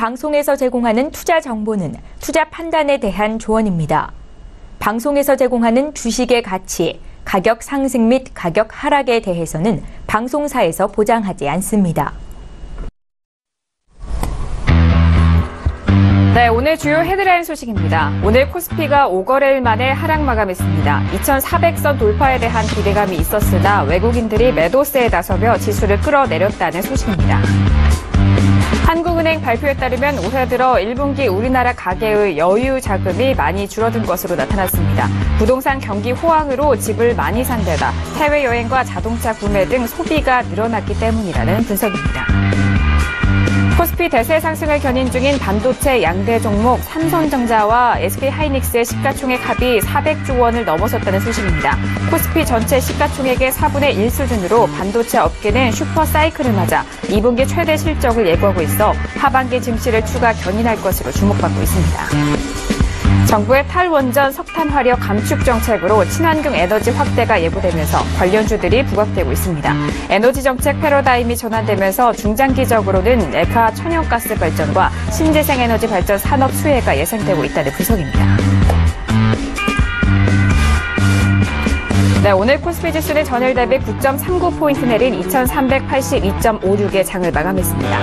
방송에서 제공하는 투자 정보는 투자 판단에 대한 조언입니다. 방송에서 제공하는 주식의 가치, 가격 상승 및 가격 하락에 대해서는 방송사에서 보장하지 않습니다. 네, 오늘 주요 헤드라인 소식입니다. 오늘 코스피가 5거래일 만에 하락 마감했습니다. 2400선 돌파에 대한 기대감이 있었으나 외국인들이 매도세에 나서며 지수를 끌어내렸다는 소식입니다. 한국은행 발표에 따르면 올해 들어 1분기 우리나라 가계의 여유 자금이 많이 줄어든 것으로 나타났습니다. 부동산 경기 호황으로 집을 많이 산 데다 해외여행과 자동차 구매 등 소비가 늘어났기 때문이라는 분석입니다. 코스피 대세 상승을 견인 중인 반도체 양대 종목 삼성전자와 SK하이닉스의 시가총액 합이 400조 원을 넘어섰다는 소식입니다. 코스피 전체 시가총액의 4분의 1 수준으로 반도체 업계는 슈퍼사이클을 맞아 2분기 최대 실적을 예고하고 있어 하반기 증시를 추가 견인할 것으로 주목받고 있습니다. 정부의 탈원전 석탄 화력 감축 정책으로 친환경 에너지 확대가 예고되면서 관련주들이 부각되고 있습니다. 에너지 정책 패러다임이 전환되면서 중장기적으로는 액화 천연가스 발전과 신재생 에너지 발전 산업 수혜가 예상되고 있다는 분석입니다. 네, 오늘 코스피 지수는 전일 대비 9.39포인트 내린 2382.56의 장을 마감했습니다.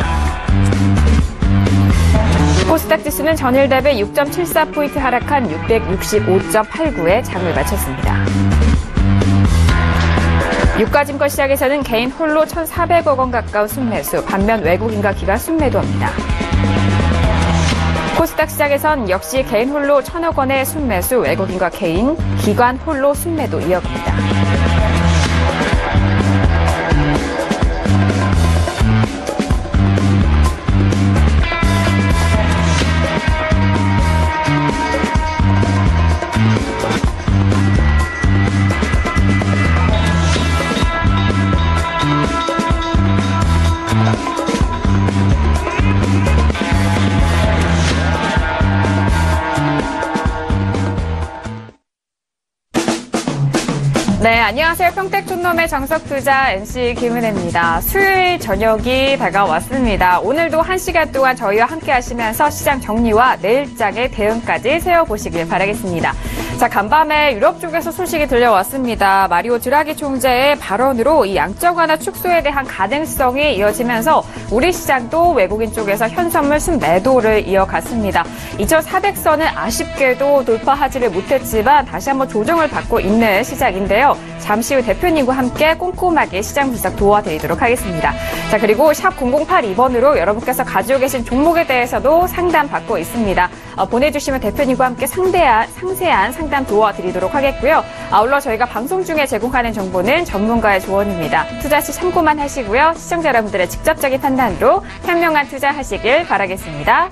코스닥 지수는 전일 대비 6.74포인트 하락한 665.89의 장을 마쳤습니다. 유가증권 시장에서는 개인 홀로 1,400억 원 가까운 순매수, 반면 외국인과 기관 순매도합니다. 코스닥 시장에선 역시 개인 홀로 1,000억 원의 순매수, 외국인과 개인, 기관 홀로 순매도 이어갑니다. 네, 안녕하세요. 평택촌놈의 정석투자 MC 김은혜입니다. 수요일 저녁이 다가왔습니다. 오늘도 1시간 동안 저희와 함께 하시면서 시장 정리와 내일장의 대응까지 세워보시길 바라겠습니다. 자, 간밤에 유럽 쪽에서 소식이 들려왔습니다. 마리오 드라기 총재의 발언으로 이 양적 완화 축소에 대한 가능성이 이어지면서 우리 시장도 외국인 쪽에서 현선물 순매도를 이어갔습니다. 2400선은 아쉽게도 돌파하지를 못했지만 다시 한번 조정을 받고 있는 시장인데요. 잠시 후 대표님과 함께 꼼꼼하게 시장 분석 도와드리도록 하겠습니다. 자, 그리고 샵 0082번으로 여러분께서 가지고 계신 종목에 대해서도 상담 받고 있습니다. 보내주시면 대표님과 함께 상세한 상담 도와드리도록 하겠고요. 아울러 저희가 방송 중에 제공하는 정보는 전문가의 조언입니다. 투자 시 참고만 하시고요. 시청자 여러분들의 직접적인 판단으로 현명한 투자하시길 바라겠습니다.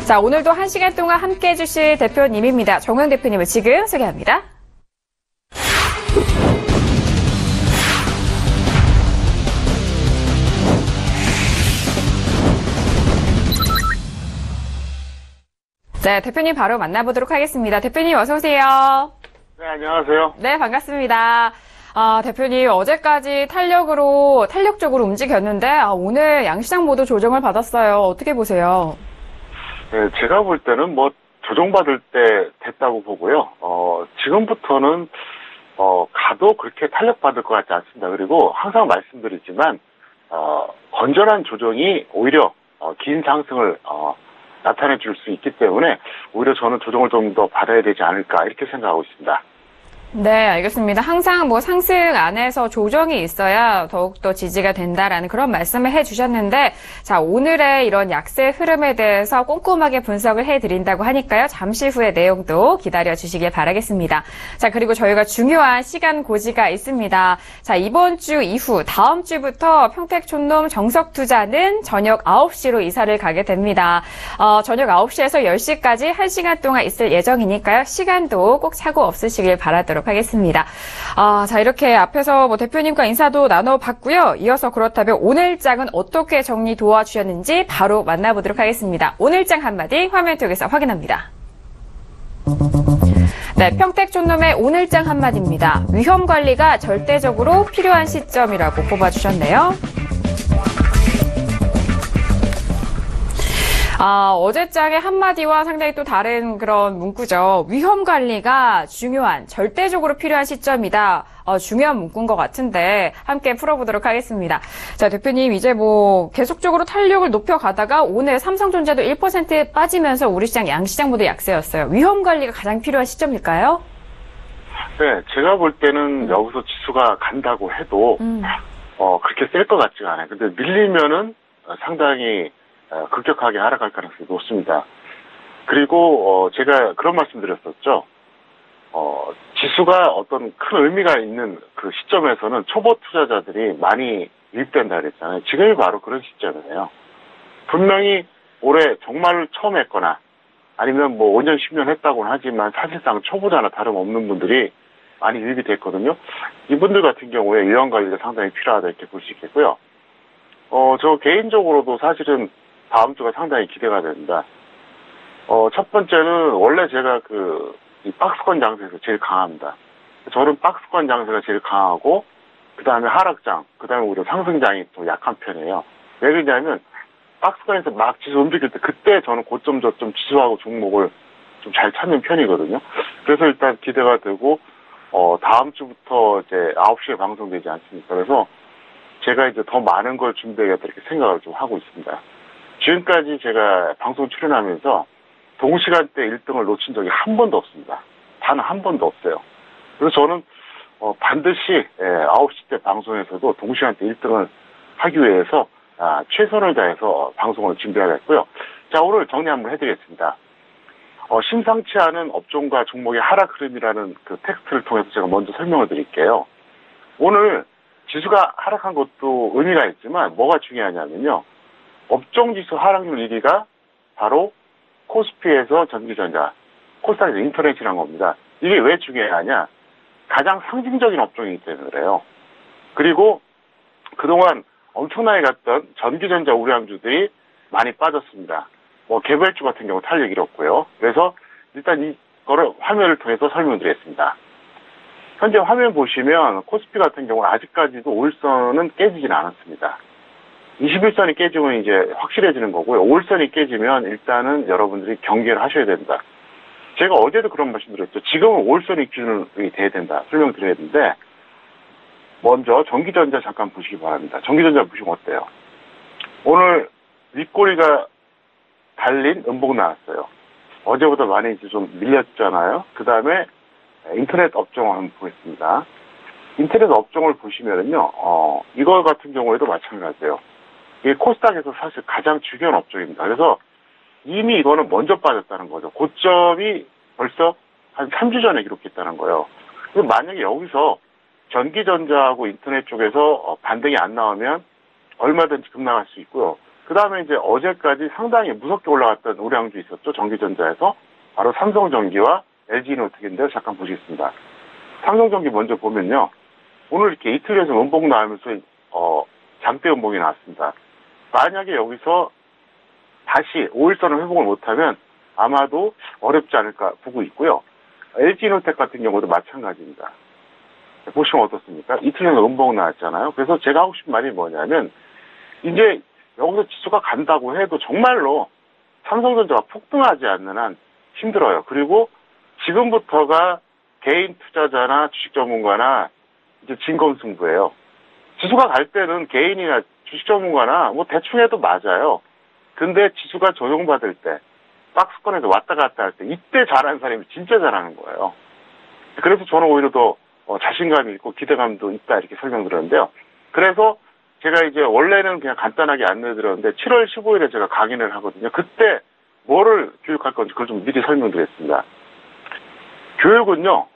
자, 오늘도 1시간 동안 함께해 주실 대표님입니다. 정우영 대표님을 지금 소개합니다. 네, 대표님 바로 만나보도록 하겠습니다. 대표님 어서 오세요. 네, 안녕하세요. 네, 반갑습니다. 대표님 어제까지 탄력적으로 움직였는데 오늘 양시장 모두 조정을 받았어요. 어떻게 보세요? 네, 제가 볼 때는 조정받을 때 됐다고 보고요. 지금부터는 가도 그렇게 탄력받을 것 같지 않습니다. 그리고 항상 말씀드리지만 건전한 조정이 오히려 긴 상승을 나타내 줄 수 있기 때문에 오히려 저는 조정을 좀 더 받아야 되지 않을까 이렇게 생각하고 있습니다. 네, 알겠습니다. 항상 상승 안에서 조정이 있어야 더욱더 지지가 된다라는 그런 말씀을 해주셨는데, 자, 오늘의 이런 약세 흐름에 대해서 꼼꼼하게 분석을 해드린다고 하니까요. 잠시 후에 내용도 기다려주시길 바라겠습니다. 자, 그리고 저희가 중요한 시간 고지가 있습니다. 자, 이번 주 이후 다음 주부터 평택촌놈 정석투자는 저녁 9시로 이사를 가게 됩니다. 저녁 9시에서 10시까지 1시간 동안 있을 예정이니까요. 시간도 꼭 착오 없으시길 바라도록 하겠습니다. 자, 이렇게 앞에서 대표님과 인사도 나눠봤고요. 이어서 그렇다면 오늘장은 어떻게 정리 도와주셨는지 바로 만나보도록 하겠습니다. 오늘장 한마디 화면 통해서 확인합니다. 네, 평택촌놈의 오늘장 한마디입니다. 위험관리가 절대적으로 필요한 시점이라고 뽑아주셨네요. 어제장의 한마디와 상당히 또 다른 그런 문구죠. 위험 관리가 중요한, 절대적으로 필요한 시점이다. 중요한 문구인 것 같은데 함께 풀어보도록 하겠습니다. 자, 대표님 이제 계속적으로 탄력을 높여가다가 오늘 삼성전자도 1% 빠지면서 우리 시장, 양시장 모두 약세였어요. 위험 관리가 가장 필요한 시점일까요? 네, 제가 볼 때는 여기서 지수가 간다고 해도 그렇게 셀 것 같지가 않아요. 근데 밀리면은 상당히 급격하게 하락할 가능성이 높습니다. 그리고 제가 그런 말씀 드렸었죠. 지수가 어떤 큰 의미가 있는 그 시점에서는 초보 투자자들이 많이 유입된다 그랬잖아요. 지금이 바로 그런 시점이에요. 분명히 올해 정말 처음 했거나 아니면 5년, 10년 했다고는 하지만 사실상 초보자나 다름없는 분들이 많이 유입이 됐거든요. 이분들 같은 경우에 위험 관리가 상당히 필요하다 이렇게 볼 수 있겠고요. 저 개인적으로도 사실은 다음 주가 상당히 기대가 됩니다. 첫 번째는 원래 제가 이 박스권 장세에서 제일 강합니다. 저는 박스권 장세가 제일 강하고, 그 다음에 하락장, 그 다음에 오히려 상승장이 또 약한 편이에요. 왜 그러냐면, 박스권에서 막 지수 움직일 때, 그때 저는 고점, 저점 지수하고 종목을 좀 잘 찾는 편이거든요. 그래서 일단 기대가 되고, 다음 주부터 이제 9시에 방송되지 않습니까? 그래서 제가 이제 더 많은 걸 준비해야겠다 이렇게 생각을 좀 하고 있습니다. 지금까지 제가 방송 출연하면서 동시간대 1등을 놓친 적이 한 번도 없습니다. 단 한 번도 없어요. 그래서 저는 반드시 9시 때 방송에서도 동시간대 1등을 하기 위해서 최선을 다해서 방송을 준비하겠고요. 자, 오늘 정리 한번 해드리겠습니다. 심상치 않은 업종과 종목의 하락 흐름이라는 그 텍스트를 통해서 제가 먼저 설명을 드릴게요. 오늘 지수가 하락한 것도 의미가 있지만 뭐가 중요하냐면요. 업종지수 하락률 1위가 바로 코스피에서 전기전자, 코스닥에서 인터넷이라는 겁니다. 이게 왜 중요하냐? 가장 상징적인 업종이기 때문에 그래요. 그리고 그동안 엄청나게 갔던 전기전자 우량주들이 많이 빠졌습니다. 개별주 같은 경우 탄력이 이렇고요. 그래서 일단 이거를 화면을 통해서 설명드리겠습니다. 현재 화면 보시면 코스피 같은 경우는 아직까지도 5일선은 깨지진 않았습니다. 21선이 깨지면 이제 확실해지는 거고요. 5일선이 깨지면 일단은 여러분들이 경계를 하셔야 된다. 제가 어제도 그런 말씀 드렸죠. 지금은 5일선이 기준이 돼야 된다. 설명드려야 되는데, 먼저 전기전자 잠깐 보시기 바랍니다. 전기전자 보시면 어때요? 오늘 윗꼬리가 달린 음봉 나왔어요. 어제보다 많이 이제 좀 밀렸잖아요. 그 다음에 인터넷 업종을 한번 보겠습니다. 인터넷 업종을 보시면은요, 이거 같은 경우에도 마찬가지예요. 이게 코스닥에서 사실 가장 중요한 업종입니다. 그래서 이미 이거는 먼저 빠졌다는 거죠. 고점이 벌써 한 3주 전에 기록했다는 거예요. 그럼 만약에 여기서 전기전자하고 인터넷 쪽에서 반등이 안 나오면 얼마든지 급락할 수 있고요. 그 다음에 이제 어제까지 상당히 무섭게 올라갔던 우량주 있었죠. 전기전자에서. 바로 삼성전기와 LG이노텍인데요. 잠깐 보시겠습니다. 삼성전기 먼저 보면요. 오늘 이렇게 이틀에서 음봉 나오면서 장대 음봉이 나왔습니다. 만약에 여기서 다시 5일선을 회복을 못하면 아마도 어렵지 않을까 보고 있고요. LG이노텍 같은 경우도 마찬가지입니다. 보시면 어떻습니까? 이틀에서 음봉 나왔잖아요. 그래서 제가 하고 싶은 말이 뭐냐면 이제 여기서 지수가 간다고 해도 정말로 삼성전자가 폭등하지 않는 한 힘들어요. 그리고 지금부터가 개인 투자자나 주식 전문가나 이제 진검승부예요. 지수가 갈 때는 개인이나 주식 전문가나 대충 해도 맞아요. 근데 지수가 조정받을 때, 박스권에서 왔다 갔다 할 때, 이때 잘하는 사람이 진짜 잘하는 거예요. 그래서 저는 오히려 더 자신감이 있고 기대감도 있다 이렇게 설명드렸는데요. 그래서 제가 이제 원래는 그냥 간단하게 안내드렸는데 7월 15일에 제가 강연을 하거든요. 그때 뭐를 교육할 건지 그걸 좀 미리 설명드리겠습니다. 교육은요,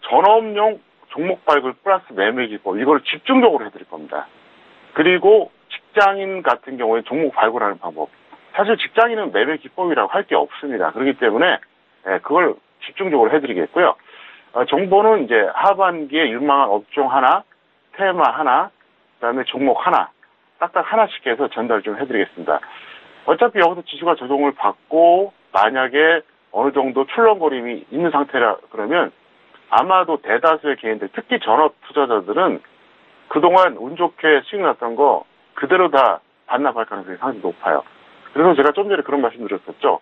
전업용 종목 발굴 플러스 매매 기법, 이걸 집중적으로 해드릴 겁니다. 그리고 직장인 같은 경우에 종목 발굴하는 방법. 사실 직장인은 매매 기법이라고 할 게 없습니다. 그렇기 때문에 그걸 집중적으로 해드리겠고요. 정보는 이제 하반기에 유망한 업종 하나, 테마 하나, 그다음에 종목 하나, 딱딱 하나씩 해서 전달 좀 해드리겠습니다. 어차피 여기서 지수가 조정을 받고 만약에 어느 정도 출렁거림이 있는 상태라 그러면 아마도 대다수의 개인들, 특히 전업 투자자들은 그동안 운 좋게 수익 났던 거 그대로 다 반납할 가능성이 상당히 높아요. 그래서 제가 좀 전에 그런 말씀 드렸었죠.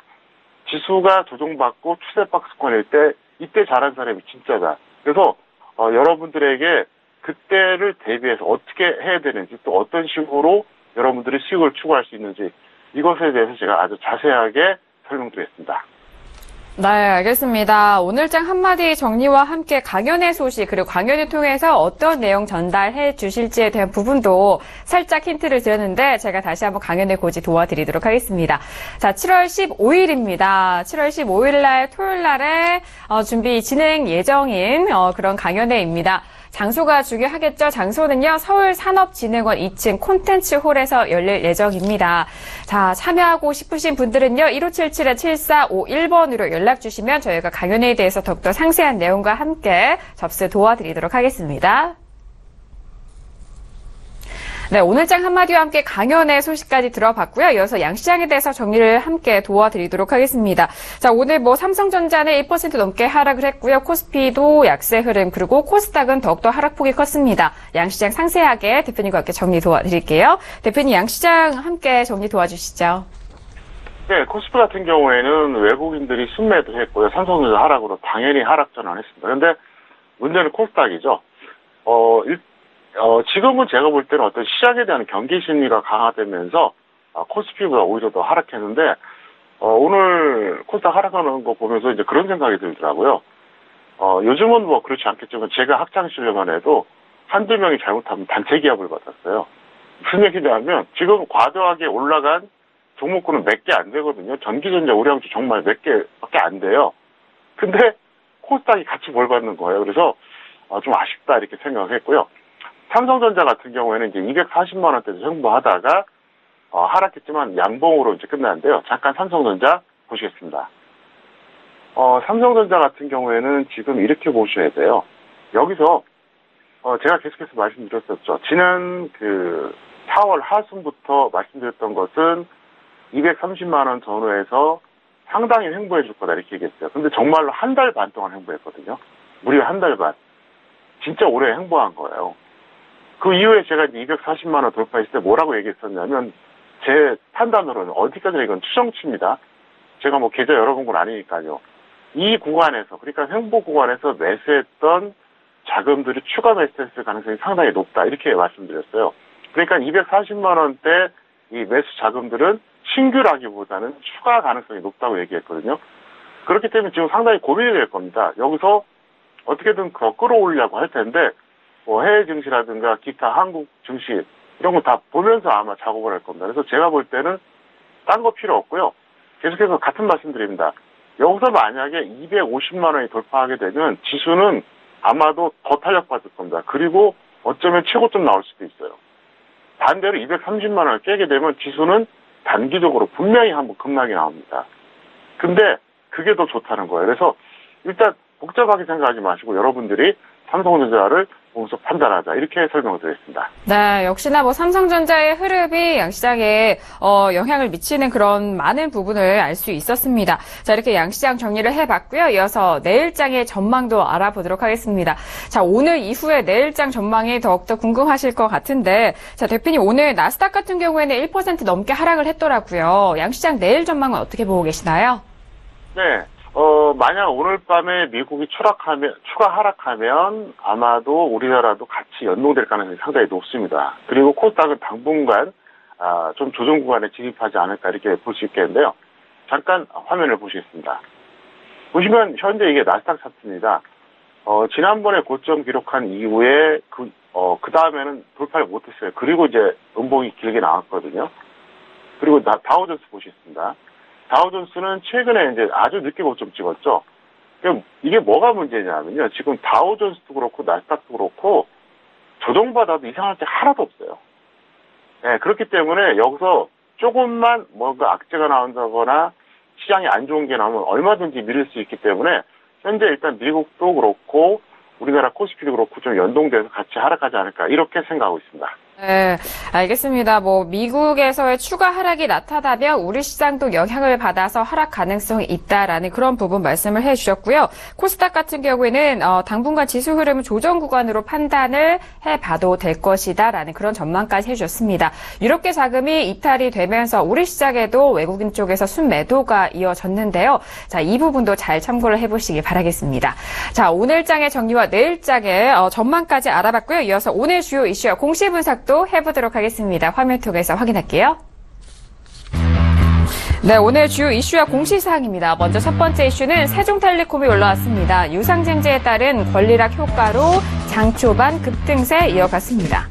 지수가 조정받고 추세 박스권일 때 이때 잘한 사람이 진짜다. 그래서 여러분들에게 그때를 대비해서 어떻게 해야 되는지 또 어떤 식으로 여러분들이 수익을 추구할 수 있는지 이것에 대해서 제가 아주 자세하게 설명드렸습니다. 네, 알겠습니다. 오늘장 한마디 정리와 함께 강연의 소식 그리고 강연을 통해서 어떤 내용 전달해 주실지에 대한 부분도 살짝 힌트를 드렸는데 제가 다시 한번 강연의 고지 도와드리도록 하겠습니다. 자, 7월 15일입니다. 7월 15일 날 토요일 날에 준비 진행 예정인 그런 강연회입니다. 장소가 중요하겠죠. 장소는요. 서울산업진흥원 2층 콘텐츠홀에서 열릴 예정입니다. 자, 참여하고 싶으신 분들은요. 1577-7451번으로 연락 주시면 저희가 강연회에 대해서 더욱더 상세한 내용과 함께 접수 도와드리도록 하겠습니다. 네, 오늘장 한마디와 함께 강연의 소식까지 들어봤고요. 이어서 양시장에 대해서 정리를 함께 도와드리도록 하겠습니다. 자, 오늘 삼성전자는 1% 넘게 하락을 했고요. 코스피도 약세 흐름, 그리고 코스닥은 더욱더 하락폭이 컸습니다. 양시장 상세하게 대표님과 함께 정리 도와드릴게요. 대표님, 양시장 함께 정리 도와주시죠. 네, 코스피 같은 경우에는 외국인들이 순매도 했고요. 삼성전자 하락으로 당연히 하락 전환했습니다. 그런데 문제는 코스닥이죠. 지금은 제가 볼 때는 어떤 시장에 대한 경계 심리가 강화되면서 코스피보다 오히려 더 하락했는데 오늘 코스닥 하락하는 거 보면서 이제 그런 생각이 들더라고요. 요즘은 뭐 그렇지 않겠지만 제가 학창 시절만 해도 한두 명이 잘못하면 단체 기합을 받았어요. 무슨 얘기냐면 지금 과도하게 올라간 종목군은 몇 개 안 되거든요. 전기전자, 우량주 정말 몇 개밖에 안 돼요. 근데 코스닥이 같이 벌 받는 거예요. 그래서 좀 아쉽다 이렇게 생각을 했고요. 삼성전자 같은 경우에는 이제 240만 원대에서 횡보하다가 하락했지만 양봉으로 이제 끝났는데요. 잠깐 삼성전자 보시겠습니다. 삼성전자 같은 경우에는 지금 이렇게 보셔야 돼요. 여기서 제가 계속해서 말씀드렸었죠. 지난 4월 하순부터 말씀드렸던 것은 230만 원 전후에서 상당히 횡보해 줄 거다 이렇게 얘기했어요. 근데 정말로 한 달 반 동안 횡보했거든요. 무려 한 달 반. 진짜 오래 횡보한 거예요. 그 이후에 제가 이제 240만 원 돌파했을 때 뭐라고 얘기했었냐면 제 판단으로는 어디까지나 이건 추정치입니다. 제가 뭐 계좌 열어본 건 아니니까요. 이 구간에서 그러니까 횡보 구간에서 매수했던 자금들이 추가 매수했을 가능성이 상당히 높다 이렇게 말씀드렸어요. 그러니까 240만 원대 이 매수 자금들은 신규라기보다는 추가 가능성이 높다고 얘기했거든요. 그렇기 때문에 지금 상당히 고민이 될 겁니다. 여기서 어떻게든 끌어올리려고 할 텐데 해외 증시라든가 기타 한국 증시 이런 거 다 보면서 아마 작업을 할 겁니다. 그래서 제가 볼 때는 딴 거 필요 없고요. 계속해서 같은 말씀드립니다. 여기서 만약에 250만 원이 돌파하게 되면 지수는 아마도 더 탄력받을 겁니다. 그리고 어쩌면 최고점 나올 수도 있어요. 반대로 230만 원을 깨게 되면 지수는 단기적으로 분명히 한번 급락이 나옵니다. 근데 그게 더 좋다는 거예요. 그래서 일단 복잡하게 생각하지 마시고 여러분들이 삼성전자를 보면서 판단하자 이렇게 설명을 드렸습니다. 네, 역시나 삼성전자의 흐름이 양시장에 영향을 미치는 그런 많은 부분을 알 수 있었습니다. 자, 이렇게 양시장 정리를 해봤고요. 이어서 내일장의 전망도 알아보도록 하겠습니다. 자, 오늘 이후에 내일장 전망이 더욱더 궁금하실 것 같은데, 자, 대표님 오늘 나스닥 같은 경우에는 1% 넘게 하락을 했더라고요. 양시장 내일 전망은 어떻게 보고 계시나요? 네. 만약 오늘 밤에 미국이 추가 하락하면 아마도 우리나라도 같이 연동될 가능성이 상당히 높습니다. 그리고 코스닥은 당분간 좀 조정 구간에 진입하지 않을까 이렇게 볼 수 있겠는데요. 잠깐 화면을 보시겠습니다. 보시면 현재 이게 나스닥 차트입니다. 지난번에 고점 기록한 이후에 그 다음에는 돌파를 못했어요. 그리고 이제 음봉이 길게 나왔거든요. 그리고 다우존스 보시겠습니다. 다우존스는 최근에 이제 아주 늦게 고점 찍었죠. 그럼 이게 뭐가 문제냐면요. 지금 다우존스도 그렇고 나스닥도 그렇고 조정받아도 이상할 게 하나도 없어요. 네, 그렇기 때문에 여기서 조금만 뭔가 악재가 나온다거나 시장이 안 좋은 게 나오면 얼마든지 밀릴 수 있기 때문에 현재 일단 미국도 그렇고 우리나라 코스피도 그렇고 좀 연동돼서 같이 하락하지 않을까 이렇게 생각하고 있습니다. 네, 알겠습니다. 미국에서의 추가 하락이 나타나면 우리 시장도 영향을 받아서 하락 가능성이 있다라는 그런 부분 말씀을 해주셨고요. 코스닥 같은 경우에는 당분간 지수 흐름은 조정 구간으로 판단을 해봐도 될 것이다라는 그런 전망까지 해주셨습니다. 유럽계 자금이 이탈이 되면서 우리 시장에도 외국인 쪽에서 순매도가 이어졌는데요. 자, 이 부분도 잘 참고를 해보시기 바라겠습니다. 자, 오늘 장의 정리와 내일 장의 전망까지 알아봤고요. 이어서 오늘 주요 이슈와 공시 분석 또 해보도록 하겠습니다. 화면 통해서 확인할게요. 네, 오늘 주요 이슈와 공시사항입니다. 먼저 첫 번째 이슈는 세종텔레콤이 올라왔습니다. 유상증자에 따른 권리락 효과로 장 초반 급등세 이어갔습니다.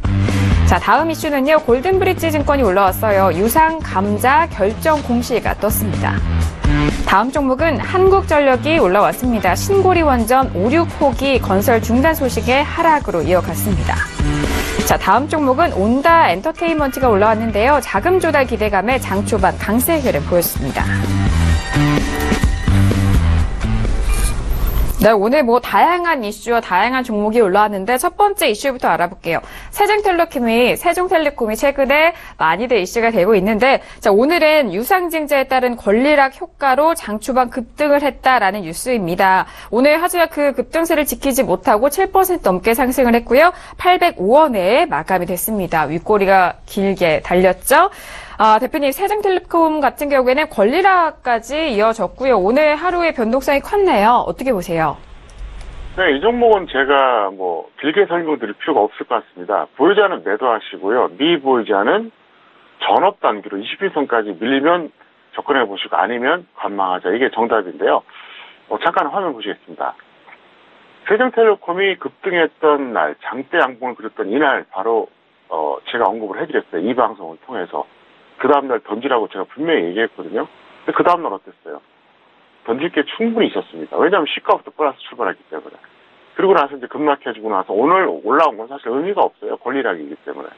자, 다음 이슈는요. 골든브릿지 증권이 올라왔어요. 유상감자 결정 공시가 떴습니다. 다음 종목은 한국전력이 올라왔습니다. 신고리 원전 5, 6호기 건설 중단 소식에 하락으로 이어갔습니다. 자, 다음 종목은 온다 엔터테인먼트가 올라왔는데요. 자금 조달 기대감에 장 초반 강세 흐름 보였습니다. 네, 오늘 다양한 이슈와 다양한 종목이 올라왔는데 첫 번째 이슈부터 알아볼게요. 세종텔레콤이 최근에 많이들 이슈가 되고 있는데, 자, 오늘은 유상증자에 따른 권리락 효과로 장 초반 급등을 했다라는 뉴스입니다. 오늘 하지만 그 급등세를 지키지 못하고 7% 넘게 상승을 했고요. 805원에 마감이 됐습니다. 윗꼬리가 길게 달렸죠. 대표님, 세종텔레콤 같은 경우에는 권리락까지 이어졌고요. 오늘 하루의 변동성이 컸네요. 어떻게 보세요? 네, 이 종목은 제가 길게 설명드릴 필요가 없을 것 같습니다. 보유자는 매도하시고요. 미보유자는 전업 단기로 21선까지 밀리면 접근해 보시고 아니면 관망하자. 이게 정답인데요. 잠깐 화면 보시겠습니다. 세종텔레콤이 급등했던 날, 장대 양봉을 그렸던 이날 바로 제가 언급을 해드렸어요. 이 방송을 통해서. 그 다음날 던지라고 제가 분명히 얘기했거든요. 근데 그 다음날 어땠어요? 던질 게 충분히 있었습니다. 왜냐하면 시가부터 플러스 출발했기 때문에. 그리고 나서 이제 급락해지고 나서 오늘 올라온 건 사실 의미가 없어요. 권리락이기 때문에.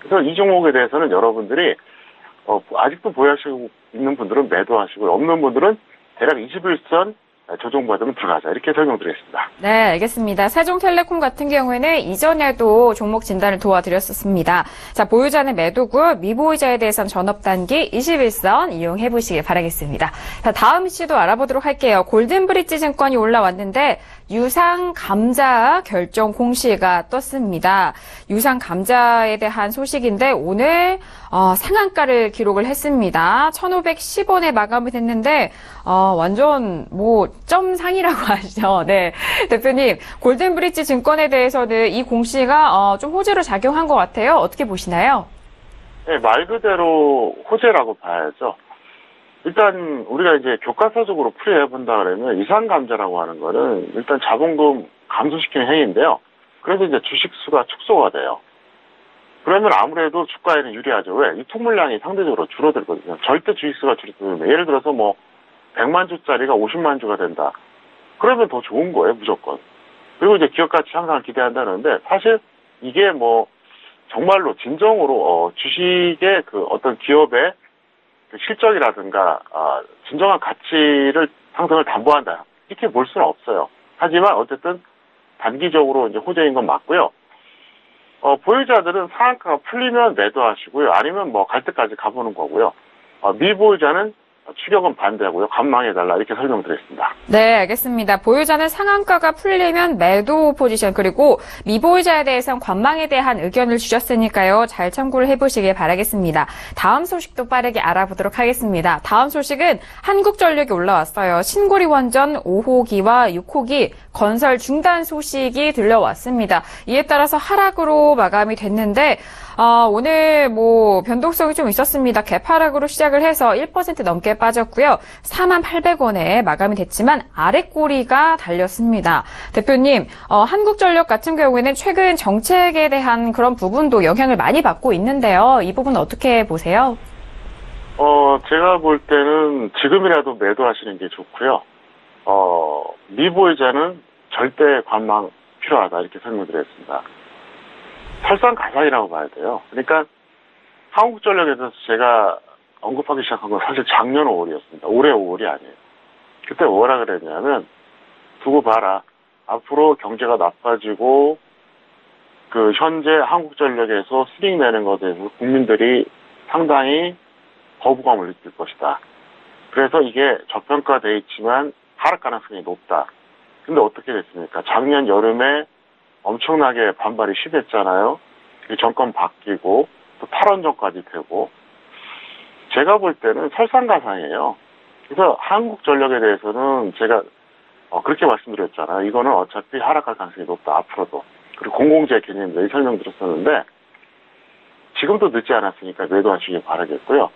그래서 이 종목에 대해서는 여러분들이 아직도 보유하시고 있는 분들은 매도하시고 없는 분들은 대략 21선 조정받으면 들어가자. 이렇게 설명드리겠습니다. 네, 알겠습니다. 세종텔레콤 같은 경우에는 이전에도 종목 진단을 도와드렸었습니다. 자, 보유자는 매도고 미보유자에 대해서는 전업단기 21선 이용해 보시길 바라겠습니다. 자, 다음 이슈도 알아보도록 할게요. 골든브릿지 증권이 올라왔는데 유상감자 결정 공시가 떴습니다. 유상감자에 대한 소식인데 오늘 상한가를 기록을 했습니다. 1,510원에 마감이 됐는데 완전 점상이라고 하시죠. 네, 대표님, 골든브릿지 증권에 대해서는 이 공시가 좀 호재로 작용한 것 같아요. 어떻게 보시나요? 네, 말 그대로 호재라고 봐야죠. 일단 우리가 이제 교과서적으로 풀이해 본다 그러면 유상감자라고 하는 거는 일단 자본금 감소시키는 행위인데요. 그래서 이제 주식 수가 축소가 돼요. 그러면 아무래도 주가에는 유리하죠. 왜? 유통 물량이 상대적으로 줄어들거든요. 절대 주식 수가 줄어들면 예를 들어서 100만 주짜리가 50만 주가 된다. 그러면 더 좋은 거예요, 무조건. 그리고 이제 기업 가치 향상을 기대한다는데 사실 이게 정말로 진정으로 주식의 그 어떤 기업의 실적이라든가 진정한 가치를 상승을 담보한다. 이렇게 볼 수는 없어요. 하지만 어쨌든 단기적으로 이제 호재인 건 맞고요. 보유자들은 상한가가 풀리면 매도하시고요. 아니면 갈 때까지 가보는 거고요. 미보유자는 추격은 반대하고요. 관망해달라 이렇게 설명드렸습니다. 네, 알겠습니다. 보유자는 상한가가 풀리면 매도 포지션, 그리고 미보유자에 대해서는 관망에 대한 의견을 주셨으니까요. 잘 참고를 해보시길 바라겠습니다. 다음 소식도 빠르게 알아보도록 하겠습니다. 다음 소식은 한국전력이 올라왔어요. 신고리 원전 5호기와 6호기 건설 중단 소식이 들려왔습니다. 이에 따라서 하락으로 마감이 됐는데 오늘 변동성이 좀 있었습니다. 개파락으로 시작을 해서 1% 넘게 빠졌고요. 48,800원에 마감이 됐지만 아랫꼬리가 달렸습니다. 대표님, 한국전력 같은 경우에는 최근 정책에 대한 그런 부분도 영향을 많이 받고 있는데요. 이 부분은 어떻게 보세요? 제가 볼 때는 지금이라도 매도하시는 게 좋고요. 미보유자는 절대 관망 필요하다 이렇게 설명드렸습니다. 설상가상이라고 봐야 돼요. 그러니까 한국전력에 대해서 제가 언급하기 시작한 건 사실 작년 5월이었습니다. 올해 5월이 아니에요. 그때 뭐라 그랬냐면 두고 봐라. 앞으로 경제가 나빠지고 그 현재 한국전력에서 수익 내는 것에 대해서 국민들이 상당히 거부감을 느낄 것이다. 그래서 이게 저평가되어 있지만 하락 가능성이 높다. 근데 어떻게 됐습니까? 작년 여름에 엄청나게 반발이 심했잖아요. 정권 바뀌고 또 탈원전까지 되고 제가 볼 때는 설상가상이에요. 그래서 한국전력에 대해서는 제가 그렇게 말씀드렸잖아요. 이거는 어차피 하락할 가능성이 높다. 앞으로도. 그리고 공공재 개념들 설명드렸었는데 지금도 늦지 않았으니까 매도하시길 바라겠고요.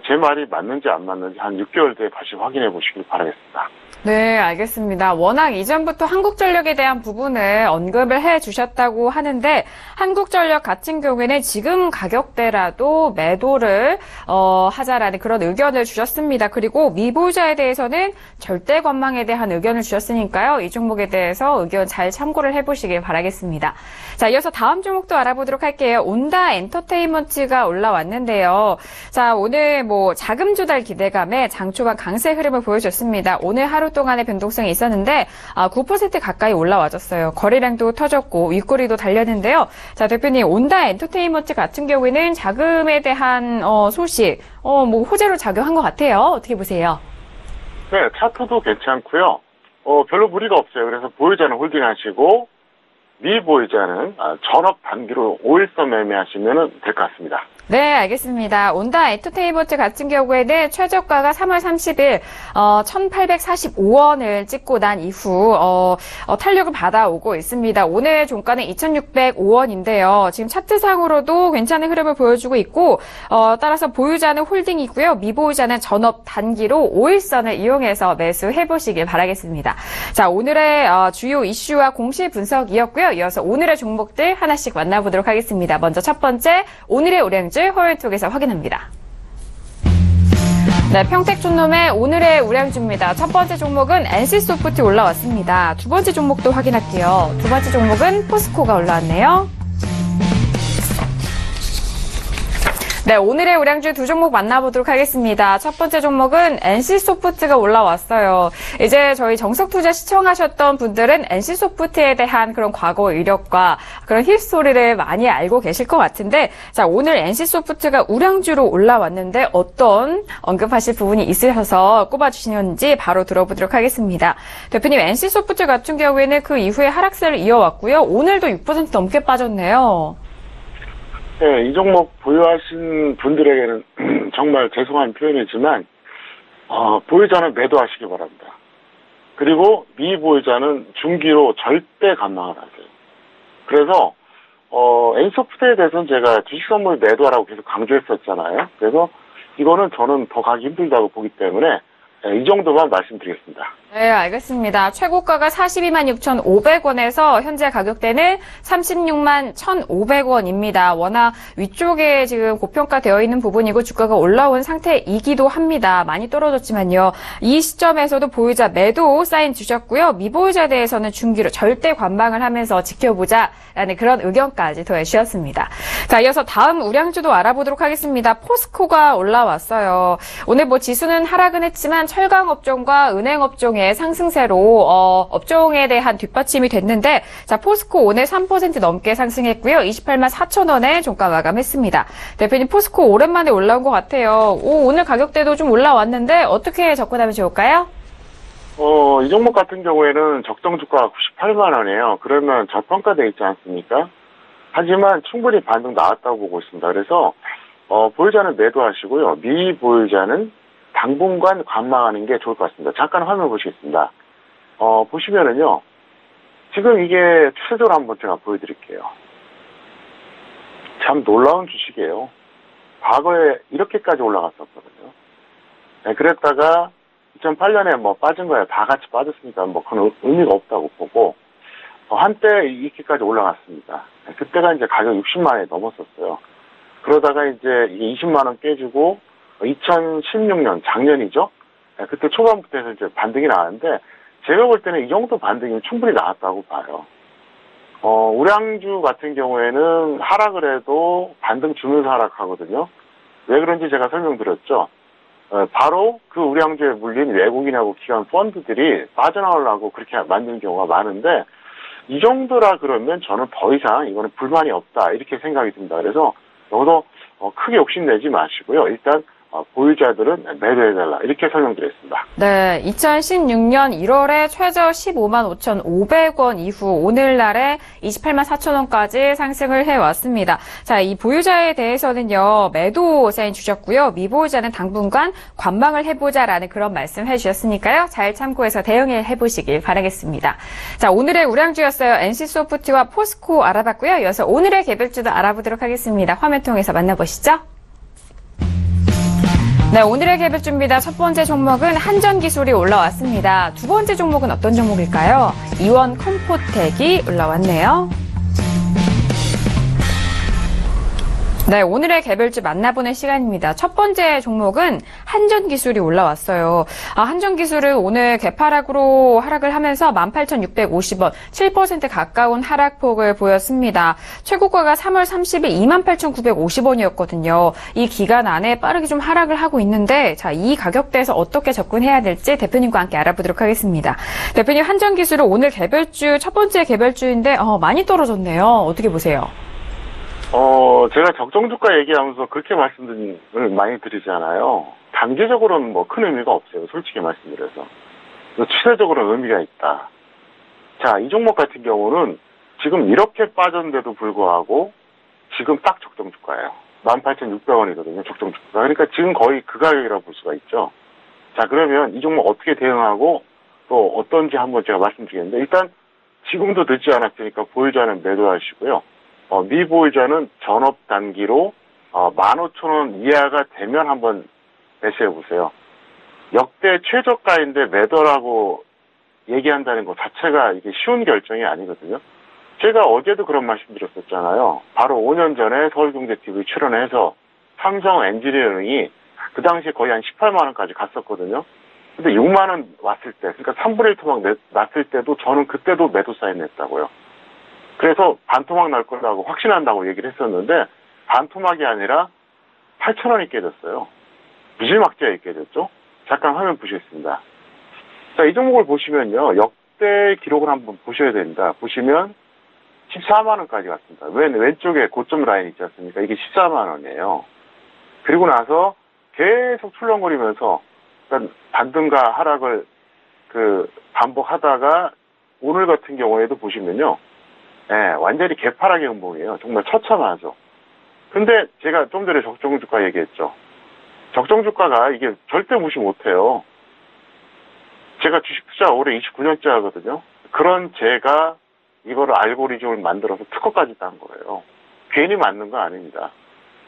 제 말이 맞는지 안 맞는지 한 6개월 뒤에 다시 확인해 보시길 바라겠습니다. 네, 알겠습니다. 워낙 이전부터 한국전력에 대한 부분을 언급을 해 주셨다고 하는데 한국전력 같은 경우에는 지금 가격대라도 매도를 하자라는 그런 의견을 주셨습니다. 그리고 미보유자에 대해서는 절대 관망에 대한 의견을 주셨으니까요. 이 종목에 대해서 의견 잘 참고를 해보시길 바라겠습니다. 자, 이어서 다음 종목도 알아보도록 할게요. 온다 엔터테인먼트가 올라왔는데요. 자, 오늘 자금 조달 기대감에 장초반 강세 흐름을 보여줬습니다. 오늘 하루 동안의 변동성이 있었는데 9% 가까이 올라와줬어요. 거래량도 터졌고 윗꼬리도 달렸는데요. 자, 대표님, 온다 엔터테인먼트 같은 경우에는 자금에 대한 소식 호재로 작용한 것 같아요. 어떻게 보세요? 네, 차트도 괜찮고요. 별로 무리가 없어요. 그래서 보유자는 홀딩하시고 미보유자는 전업 단기로 5일선 매매하시면 될 것 같습니다. 네, 알겠습니다. 온다 엔터테인먼트 같은 경우에는 최저가가 3월 30일 1,845원을 찍고 난 이후 탄력을 받아오고 있습니다. 오늘 종가는 2,605원인데요. 지금 차트상으로도 괜찮은 흐름을 보여주고 있고 따라서 보유자는 홀딩이고요. 미보유자는 전업 단기로 5일선을 이용해서 매수해보시길 바라겠습니다. 자, 오늘의 주요 이슈와 공시 분석이었고요. 이어서 오늘의 종목들 하나씩 만나보도록 하겠습니다. 먼저 첫 번째, 오늘의 우량주 허웰톡에서 확인합니다. 네, 평택촌놈의 오늘의 우량주입니다. 첫 번째 종목은 NC소프트 올라왔습니다. 두 번째 종목도 확인할게요. 두 번째 종목은 포스코가 올라왔네요. 네, 오늘의 우량주 두 종목 만나보도록 하겠습니다. 첫 번째 종목은 NC소프트가 올라왔어요. 이제 저희 정석투자 시청하셨던 분들은 NC소프트에 대한 그런 과거 이력과 그런 힐스토리를 많이 알고 계실 것 같은데, 자, 오늘 NC소프트가 우량주로 올라왔는데 어떤 언급하실 부분이 있으셔서 꼽아주시는지 바로 들어보도록 하겠습니다. 대표님, NC소프트 같은 경우에는 그 이후에 하락세를 이어왔고요. 오늘도 6% 넘게 빠졌네요. 네, 이 종목 보유하신 분들에게는 정말 죄송한 표현이지만 보유자는 매도하시기 바랍니다. 그리고 미보유자는 중기로 절대 감망을 하세요. 그래서 NC소프트에 대해서는 제가 주식선물 매도하라고 계속 강조했었잖아요. 그래서 이거는 저는 더 가기 힘들다고 보기 때문에 이 정도만 말씀드리겠습니다. 네, 알겠습니다. 최고가가 42만 6,500원에서 현재 가격대는 36만 1,500원입니다. 워낙 위쪽에 지금 고평가되어 있는 부분이고 주가가 올라온 상태이기도 합니다. 많이 떨어졌지만요. 이 시점에서도 보유자 매도 사인 주셨고요. 미보유자에 대해서는 중기로 절대 관망을 하면서 지켜보자라는 그런 의견까지 더해주셨습니다. 자, 이어서 다음 우량주도 알아보도록 하겠습니다. 포스코가 올라왔어요. 오늘 지수는 하락은 했지만 철강업종과 은행업종의 상승세로 업종에 대한 뒷받침이 됐는데, 자, 포스코 오늘 3% 넘게 상승했고요. 28만 4천 원에 종가 마감했습니다. 대표님, 포스코 오랜만에 올라온 것 같아요. 오늘 가격대도 좀 올라왔는데 어떻게 접근하면 좋을까요? 이 종목 같은 경우에는 적정 주가가 98만 원이에요. 그러면 저평가되어 있지 않습니까? 하지만 충분히 반등 나왔다고 보고 있습니다. 그래서 보유자는 매도하시고요. 미보유자는 당분간 관망하는 게 좋을 것 같습니다. 잠깐 화면 보시겠습니다. 보시면은요, 지금 이게 추세적으로 한번 제가 보여드릴게요. 참 놀라운 주식이에요. 과거에 이렇게까지 올라갔었거든요. 네, 그랬다가 2008년에 빠진 거예요. 다 같이 빠졌으니까 그건 의미가 없다고 보고, 한때 이렇게까지 올라갔습니다. 네, 그때가 이제 가격 60만 원이 넘었었어요. 그러다가 이제 이게 20만 원 깨지고 2016년 작년이죠. 네, 그때 초반부터 해서 이제 반등이 나왔는데 제가 볼 때는 이 정도 반등이면 충분히 나왔다고 봐요. 우량주 같은 경우에는 하락을 해도 반등 주면서 하락하거든요. 왜 그런지 제가 설명드렸죠. 바로 그 우량주에 물린 외국인하고 기관 펀드들이 빠져나오려고 그렇게 만드는 경우가 많은데 이 정도라 그러면 저는 더 이상 이거는 불만이 없다 이렇게 생각이 듭니다. 그래서 여기서 크게 욕심내지 마시고요. 일단 보유자들은 매도해달라 이렇게 설명드렸습니다. 네, 2016년 1월에 최저 15만 5,500원 이후 오늘날에 28만 4천 원까지 상승을 해왔습니다. 자, 이 보유자에 대해서는요, 매도 사인 주셨고요. 미보유자는 당분간 관망을 해보자라는 그런 말씀 해주셨으니까요. 잘 참고해서 대응해보시길 바라겠습니다. 자, 오늘의 우량주였어요. NC소프트와 포스코 알아봤고요. 이어서 오늘의 개별주도 알아보도록 하겠습니다. 화면 통해서 만나보시죠. 네, 오늘의 개별주입니다. 첫 번째 종목은 한전기술이 올라왔습니다. 두 번째 종목은 어떤 종목일까요? 이원 컴포텍이 올라왔네요. 네, 오늘의 개별주 만나보는 시간입니다. 첫 번째 종목은 한전기술이 올라왔어요. 한전기술은 오늘 개파락으로 하락을 하면서 18,650원, 7% 가까운 하락폭을 보였습니다. 최고가가 3월 30일 28,950원이었거든요. 이 기간 안에 빠르게 좀 하락을 하고 있는데, 자, 이 가격대에서 어떻게 접근해야 될지 대표님과 함께 알아보도록 하겠습니다. 대표님, 한전기술은 오늘 개별주, 첫 번째 개별주인데, 많이 떨어졌네요. 어떻게 보세요? 제가 적정주가 얘기하면서 그렇게 말씀을 많이 드리잖아요. 단기적으로는 뭐 큰 의미가 없어요. 솔직히 말씀드려서. 추세적으로는 의미가 있다. 자, 이 종목 같은 경우는 지금 이렇게 빠졌는데도 불구하고 지금 딱 적정주가예요. 18,600원이거든요. 적정주가. 그러니까 지금 거의 그 가격이라고 볼 수가 있죠. 자, 그러면 이 종목 어떻게 대응하고 또 어떤지 한번 제가 말씀드리겠는데, 일단 지금도 늦지 않았으니까 보유자는 매도하시고요. 미보유자는 전업 단기로 15,000원 이하가 되면 한번 매수해보세요. 역대 최저가인데 매도라고 얘기한다는 것 자체가 이게 쉬운 결정이 아니거든요. 제가 어제도 그런 말씀드렸었잖아요. 바로 5년 전에 서울경제TV 출연해서 삼성 엔지니어링이 그 당시에 거의 한 18만 원까지 갔었거든요. 근데 6만 원 왔을 때, 그러니까 3분의 1 토막 났을 때도 저는 그때도 매도 사인 냈다고요. 그래서 반토막 날 거라고 확신한다고 얘기를 했었는데 반토막이 아니라 8,000원이 깨졌어요. 무지막지하게 깨졌죠. 잠깐 화면 보시겠습니다. 자, 이 종목을 보시면요. 역대 기록을 한번 보셔야 됩니다. 보시면 14만 원까지 갔습니다. 왼쪽에 고점 라인 있지 않습니까? 이게 14만 원이에요. 그리고 나서 계속 출렁거리면서 반등과 하락을 반복하다가 오늘 같은 경우에도 보시면요. 네, 완전히 개파락의 음봉이에요. 정말 처참하죠. 근데 제가 좀 전에 적정주가 얘기했죠. 적정주가가 이게 절대 무시 못해요. 제가 주식 투자 올해 29년째 하거든요. 그런 제가 이거를 알고리즘을 만들어서 특허까지 딴 거예요. 괜히 맞는 거 아닙니다.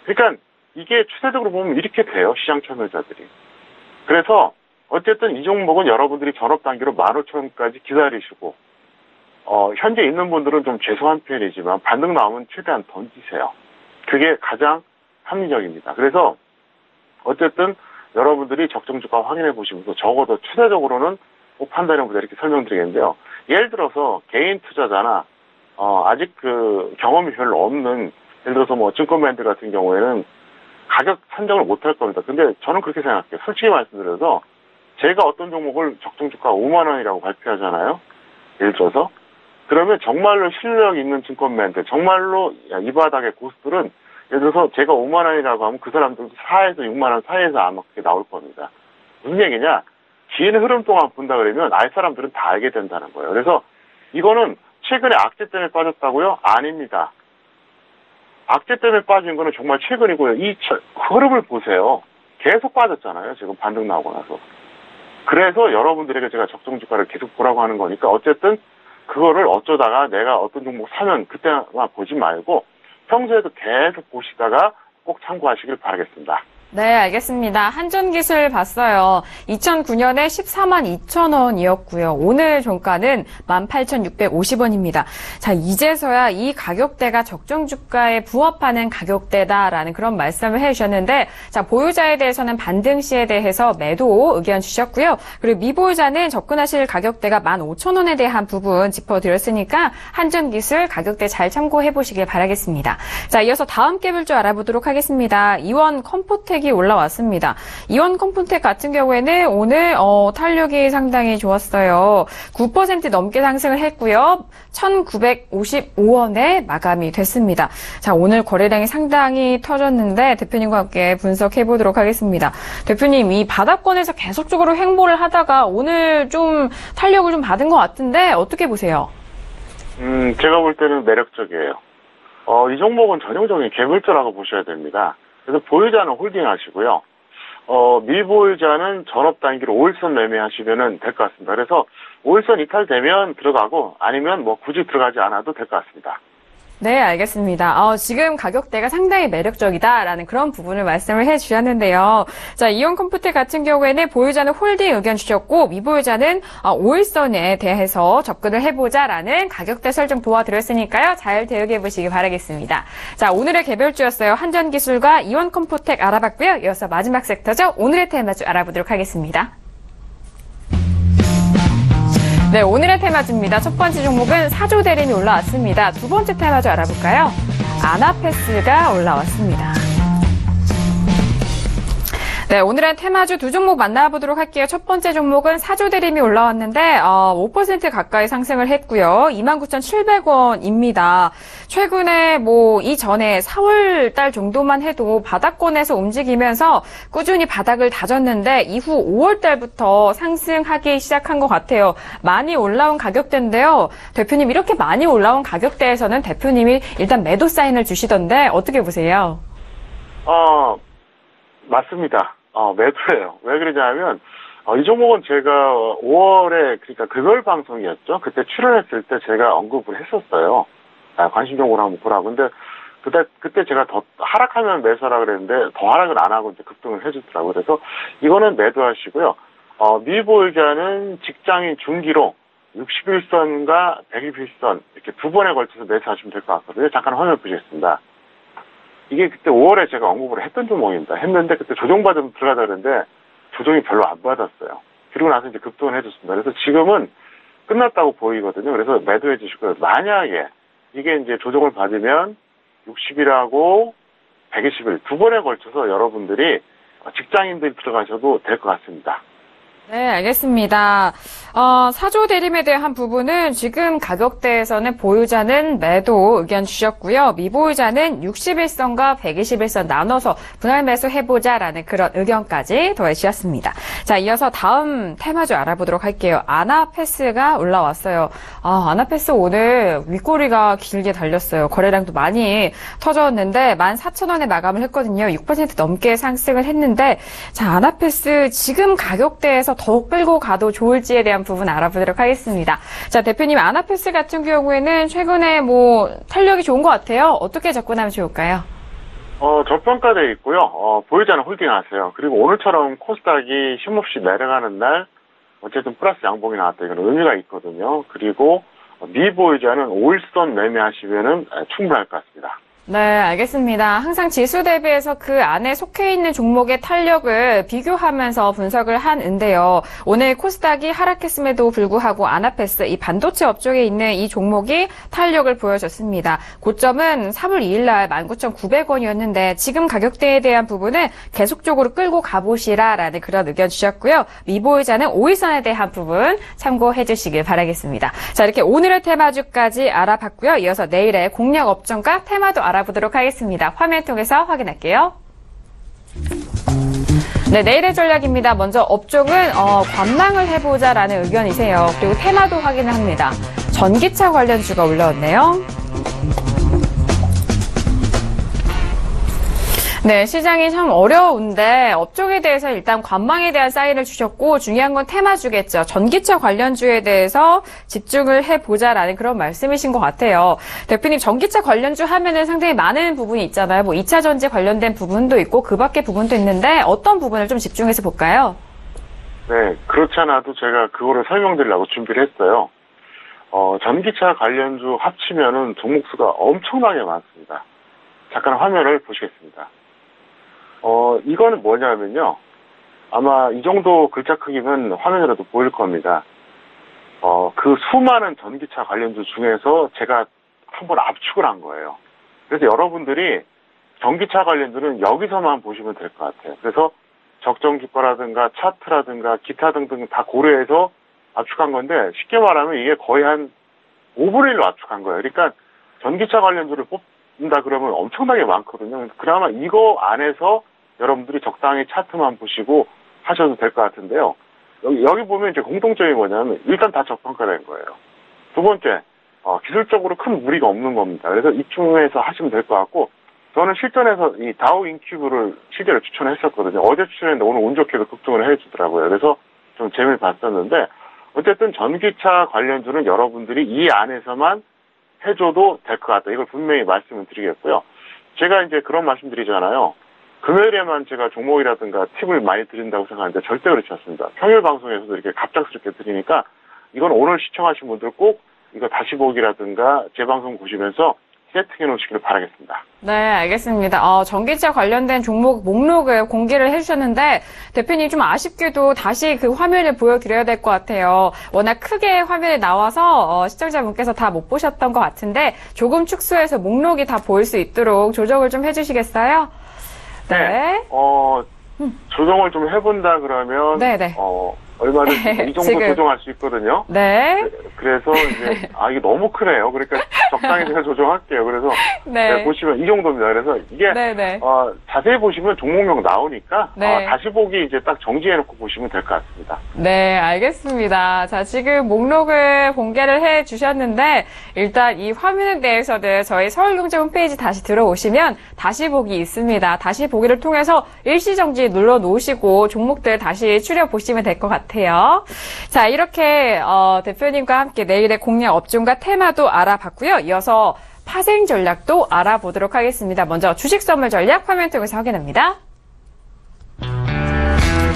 그러니까 이게 추세적으로 보면 이렇게 돼요. 시장 참여자들이. 그래서 어쨌든 이 종목은 여러분들이 전업 단기로 15,000원까지 기다리시고 현재 있는 분들은 좀 죄송한 표현이지만 반등 나오면 최대한 던지세요. 그게 가장 합리적입니다. 그래서 어쨌든 여러분들이 적정주가 확인해 보시면서 적어도 추세적으로는 꼭 판단해보자 이렇게 설명드리겠는데요. 예를 들어서 개인 투자자나 아직 경험이 별로 없는 예를 들어서 뭐 증권맨들 같은 경우에는 가격 산정을 못할 겁니다. 근데 저는 그렇게 생각해요. 솔직히 말씀드려서 제가 어떤 종목을 적정주가 5만 원이라고 발표하잖아요. 예를 들어서 그러면 정말로 실력 있는 증권맨들, 정말로 이 바닥의 고수들은 예를 들어서 제가 5만 원이라고 하면 그 사람들도 4에서 6만 원 사이에서 아마 그렇게 나올 겁니다. 무슨 얘기냐? 기회는 흐름 동안 본다 그러면 알 사람들은 다 알게 된다는 거예요. 그래서 이거는 최근에 악재 때문에 빠졌다고요? 아닙니다. 악재 때문에 빠진 거는 정말 최근이고요. 이 흐름을 보세요. 계속 빠졌잖아요. 지금 반등 나오고 나서. 그래서 여러분들에게 제가 적정주가를 계속 보라고 하는 거니까 어쨌든 그거를 어쩌다가 내가 어떤 종목 사면 그때만 보지 말고 평소에도 계속 보시다가 꼭 참고하시길 바라겠습니다. 네, 알겠습니다. 한전기술 봤어요. 2009년에 14만 2천 원이었고요. 오늘 종가는 18,650원입니다. 자, 이제서야 이 가격대가 적정주가에 부합하는 가격대다라는 그런 말씀을 해주셨는데, 자, 보유자에 대해서는 반등 시에 대해서 매도 의견 주셨고요. 그리고 미보유자는 접근하실 가격대가 15,000원에 대한 부분 짚어드렸으니까 한전기술 가격대 잘 참고해 보시길 바라겠습니다. 자, 이어서 다음 개별주 알아보도록 하겠습니다. 이원 컴포텍이 탄력이 올라왔습니다. 이원 컴포텍 같은 경우에는 오늘 탄력이 상당히 좋았어요. 9% 넘게 상승을 했고요. 1,955원에 마감이 됐습니다. 자, 오늘 거래량이 상당히 터졌는데 대표님과 함께 분석해 보도록 하겠습니다. 대표님, 이 바닥권에서 계속적으로 횡보를 하다가 오늘 좀 탄력을 좀 받은 것 같은데 어떻게 보세요? 제가 볼 때는 매력적이에요. 이 종목은 전형적인 개별주라고 보셔야 됩니다. 그래서 보유자는 홀딩 하시고요. 미보유자는 전업 단기로 5일선 매매하시면 될 것 같습니다. 그래서 5일선 이탈되면 들어가고 아니면 뭐 굳이 들어가지 않아도 될 것 같습니다. 네, 알겠습니다. 지금 가격대가 상당히 매력적이다라는 그런 부분을 말씀을 해주셨는데요. 자, 이온 컴퓨터 같은 경우에는 보유자는 홀딩 의견 주셨고 미보유자는 5일선에 대해서 접근을 해보자라는 가격대 설정 도와드렸으니까요. 잘 대응해 보시기 바라겠습니다. 자, 오늘의 개별주였어요. 한전기술과 이온 컴포텍 알아봤고요. 이어서 마지막 섹터죠. 오늘의 테마주 알아보도록 하겠습니다. 네, 오늘의 테마주입니다. 첫 번째 종목은 사조 대림이 올라왔습니다. 두 번째 테마주 알아볼까요? 아나패스가 올라왔습니다. 네, 오늘의 테마주 두 종목 만나보도록 할게요. 첫 번째 종목은 사조 대림이 올라왔는데 5% 가까이 상승을 했고요. 29,700원입니다. 최근에 이전에 4월 달 정도만 해도 바닥권에서 움직이면서 꾸준히 바닥을 다졌는데 이후 5월 달부터 상승하기 시작한 것 같아요. 많이 올라온 가격대인데요. 대표님, 이렇게 많이 올라온 가격대에서는 대표님이 일단 매도 사인을 주시던데 어떻게 보세요? 맞습니다. 매도예요. 왜 그러냐면, 이 종목은 제가 5월에, 그러니까 금요일 방송이었죠. 그때 출연했을 때 제가 언급을 했었어요. 관심 종목을 한번 보라고. 근데, 그때 제가 더 하락하면 매수하라 그랬는데, 더 하락을 안 하고 이제 급등을 해주더라고요. 그래서 이거는 매도하시고요. 미보유자는 직장인 중기로 61선과 121선, 이렇게 두 번에 걸쳐서 매수하시면 될 것 같거든요. 잠깐 화면 보시겠습니다. 이게 그때 5월에 제가 언급을 했던 종목입니다. 했는데 그때 조정받으면 들어가자 그랬는데 조정이 별로 안 받았어요. 그리고 나서 이제 급등을 해줬습니다. 그래서 지금은 끝났다고 보이거든요. 그래서 매도해 주시고요. 만약에 이게 이제 조정을 받으면 60일하고 120일 두 번에 걸쳐서 여러분들이 직장인들이 들어가셔도 될 것 같습니다. 네, 알겠습니다. 사조 대림에 대한 부분은 지금 가격대에서는 보유자는 매도 의견 주셨고요. 미보유자는 61선과 121선 나눠서 분할 매수해보자라는 그런 의견까지 더해주셨습니다. 자, 이어서 다음 테마주 알아보도록 할게요. 아나패스가 올라왔어요. 아나패스 오늘 윗꼬리가 길게 달렸어요. 거래량도 많이 터졌는데 14,000원에 마감을 했거든요. 6% 넘게 상승을 했는데, 자, 아나패스 지금 가격대에서 더 끌고 가도 좋을지에 대한 부분 알아보도록 하겠습니다. 자, 대표님, 아나패스 같은 경우에는 최근에 탄력이 좋은 것 같아요. 어떻게 접근하면 좋을까요? 저평가되어 있고요. 보유자는 홀딩하세요. 그리고 오늘처럼 코스닥이 쉼없이 내려가는 날 어쨌든 플러스 양봉이 나왔다. 이건 의미가 있거든요. 그리고 미보유자는 5일선 매매하시면은 충분할 것 같습니다. 네, 알겠습니다. 항상 지수 대비해서 그 안에 속해 있는 종목의 탄력을 비교하면서 분석을 하는데요. 오늘 코스닥이 하락했음에도 불구하고 아나패스, 이 반도체 업종에 있는 이 종목이 탄력을 보여줬습니다. 고점은 3월 2일 날 19,900원이었는데 지금 가격대에 대한 부분은 계속적으로 끌고 가보시라라는 그런 의견 주셨고요. 미보유자는 5일선에 대한 부분 참고해 주시길 바라겠습니다. 자, 이렇게 오늘의 테마주까지 알아봤고요. 이어서 내일의 공략 업종과 테마도 알아보도록 하겠습니다. 화면 통해서 확인할게요. 네, 내일의 전략입니다. 먼저 업종은 관망을 해보자라는 의견이세요. 그리고 테마도 확인을 합니다. 전기차 관련주가 올라왔네요. 네, 시장이 참 어려운데 업종에 대해서 일단 관망에 대한 사인을 주셨고 중요한 건 테마주겠죠. 전기차 관련주에 대해서 집중을 해보자라는 그런 말씀이신 것 같아요. 대표님, 전기차 관련주 하면은 상당히 많은 부분이 있잖아요. 2차 전지 관련된 부분도 있고 그 밖의 부분도 있는데 어떤 부분을 좀 집중해서 볼까요? 네, 그렇지 않아도 제가 그거를 설명드리려고 준비를 했어요. 전기차 관련주 합치면은 종목수가 엄청나게 많습니다. 잠깐 화면을 보시겠습니다. 이거는 뭐냐면요. 아마 이 정도 글자 크기는 화면으로도 보일 겁니다. 그 수많은 전기차 관련주 중에서 제가 한번 압축을 한 거예요. 그래서 여러분들이 전기차 관련주는 여기서만 보시면 될 것 같아요. 그래서 적정 주가라든가 차트라든가 기타 등등 다 고려해서 압축한 건데 쉽게 말하면 이게 거의 한 5분의 1로 압축한 거예요. 그러니까 전기차 관련주를 뽑는다 그러면 엄청나게 많거든요. 그나마 이거 안에서 여러분들이 적당히 차트만 보시고 하셔도 될 것 같은데요. 여기 보면 이제 공통점이 뭐냐면 일단 다 저평가된 거예요. 두 번째, 기술적으로 큰 무리가 없는 겁니다. 그래서 이중에서 하시면 될 것 같고 저는 실전에서 이 다우 인큐브를 실제로 추천했었거든요. 어제 추천했는데 오늘 운 좋게도 급등을 해주더라고요. 그래서 좀 재미를 봤었는데 어쨌든 전기차 관련주는 여러분들이 이 안에서만 해줘도 될 것 같다. 이걸 분명히 말씀을 드리겠고요. 제가 이제 그런 말씀 드리잖아요. 금요일에만 제가 종목이라든가 팁을 많이 드린다고 생각하는데 절대 그렇지 않습니다. 평일 방송에서도 이렇게 갑작스럽게 드리니까 이건 오늘 시청하신 분들 꼭 이거 다시 보기라든가 재방송 보시면서 세팅해 놓으시길 바라겠습니다. 네, 알겠습니다. 전기차 관련된 종목 목록을 공개를 해주셨는데 대표님 좀 아쉽게도 다시 그 화면을 보여드려야 될 것 같아요. 워낙 크게 화면에 나와서 시청자분께서 다 못 보셨던 것 같은데 조금 축소해서 목록이 다 보일 수 있도록 조정을 좀 해주시겠어요? 네. 조정을 좀 해본다 그러면 네네. 얼마든지 이 정도 지금. 조정할 수 있거든요. 네. 그래서 이제 이게 너무 크네요. 그러니까 적당히 제가 조정할게요. 그래서 네. 보시면 이 정도입니다. 그래서 이게 네네. 자세히 보시면 종목명 나오니까 네. 다시 보기 이제 딱 정지해놓고 보시면 될 것 같습니다. 네, 알겠습니다. 자, 지금 목록을 공개를 해 주셨는데, 일단 이 화면에 대해서는 저희 서울경제 홈페이지 다시 들어오시면 다시 보기 있습니다. 다시 보기를 통해서 일시정지 눌러 놓으시고 종목들 다시 추려보시면 될 것 같아요. 자, 이렇게, 대표님과 함께 내일의 공략 업종과 테마도 알아봤고요. 이어서 파생 전략도 알아보도록 하겠습니다. 먼저 주식 선물 전략 화면 통해서 확인합니다.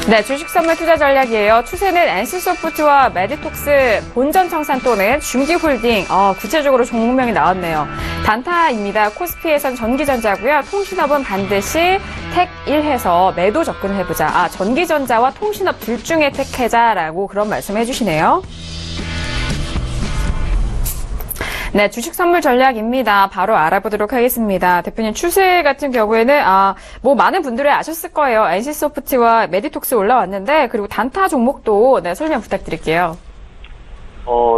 네, 주식 선물 투자 전략이에요. 추세는 NC소프트와 메디톡스, 본전 청산 또는 중기홀딩. 구체적으로 종목명이 나왔네요. 단타입니다. 코스피에선 전기전자고요. 통신업은 반드시 택1 해서 매도 접근을 해보자. 전기전자와 통신업 둘 중에 택해자라고 그런 말씀 해주시네요. 네, 주식 선물 전략입니다. 바로 알아보도록 하겠습니다. 대표님, 추세 같은 경우에는, 많은 분들이 아셨을 거예요. NC소프트와 메디톡스 올라왔는데, 그리고 단타 종목도, 네, 설명 부탁드릴게요.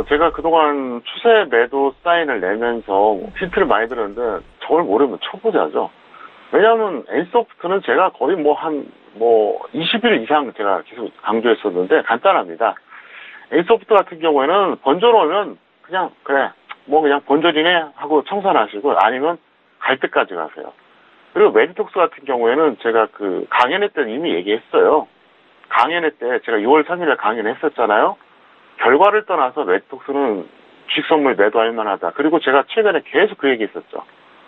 제가 그동안 추세 매도 사인을 내면서 힌트를 많이 들었는데, 저걸 모르면 초보자죠. 왜냐하면 NC소프트는 제가 거의 20일 이상 제가 계속 강조했었는데, 간단합니다. NC소프트 같은 경우에는 번져놓으면 그냥, 그냥 번져지네 하고 청산하시고 아니면 갈 때까지 가세요. 그리고 메디톡스 같은 경우에는 제가 그 강연회 때는 이미 얘기했어요. 강연회 때 제가 6월 3일에 강연했었잖아요. 결과를 떠나서 메디톡스는 주식 선물 매도할 만하다. 그리고 제가 최근에 계속 그 얘기했었죠.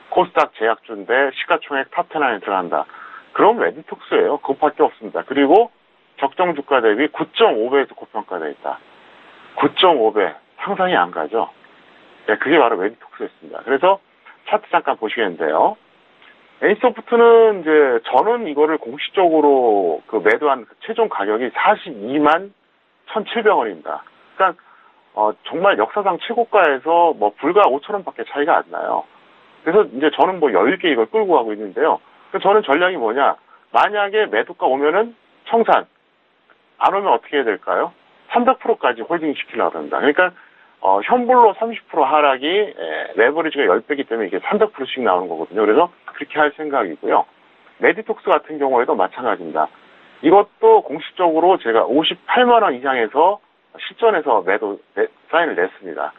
코스닥 제약주인데 시가총액 탑10 안에 들어간다. 그럼 메디톡스예요. 그것밖에 없습니다. 그리고 적정 주가 대비 9.5배에서 고평가되어 있다. 9.5배 상상이 안 가죠. 네, 그게 바로 메디톡스였습니다. 그래서 차트 잠깐 보시겠는데요. NC소프트는 이제 저는 이거를 공식적으로 그 매도한 최종 가격이 42만 1,700원입니다. 그러니까 정말 역사상 최고가에서 불과 5,000원밖에 차이가 안 나요. 그래서 이제 저는 여유있게 이걸 끌고 가고 있는데요. 그래서 저는 전략이 뭐냐? 만약에 매도가 오면은 청산, 안 오면 어떻게 해야 될까요? 300%까지 홀딩 시키려고 합니다. 그러니까 현물로 30% 하락이 레버리지가 10배이기 때문에 이게 300%씩 나오는 거거든요. 그래서 그렇게 할 생각이고요. 메디톡스 같은 경우에도 마찬가지입니다. 이것도 공식적으로 제가 58만 원 이상에서 실전에서 매도 사인을 냈습니다.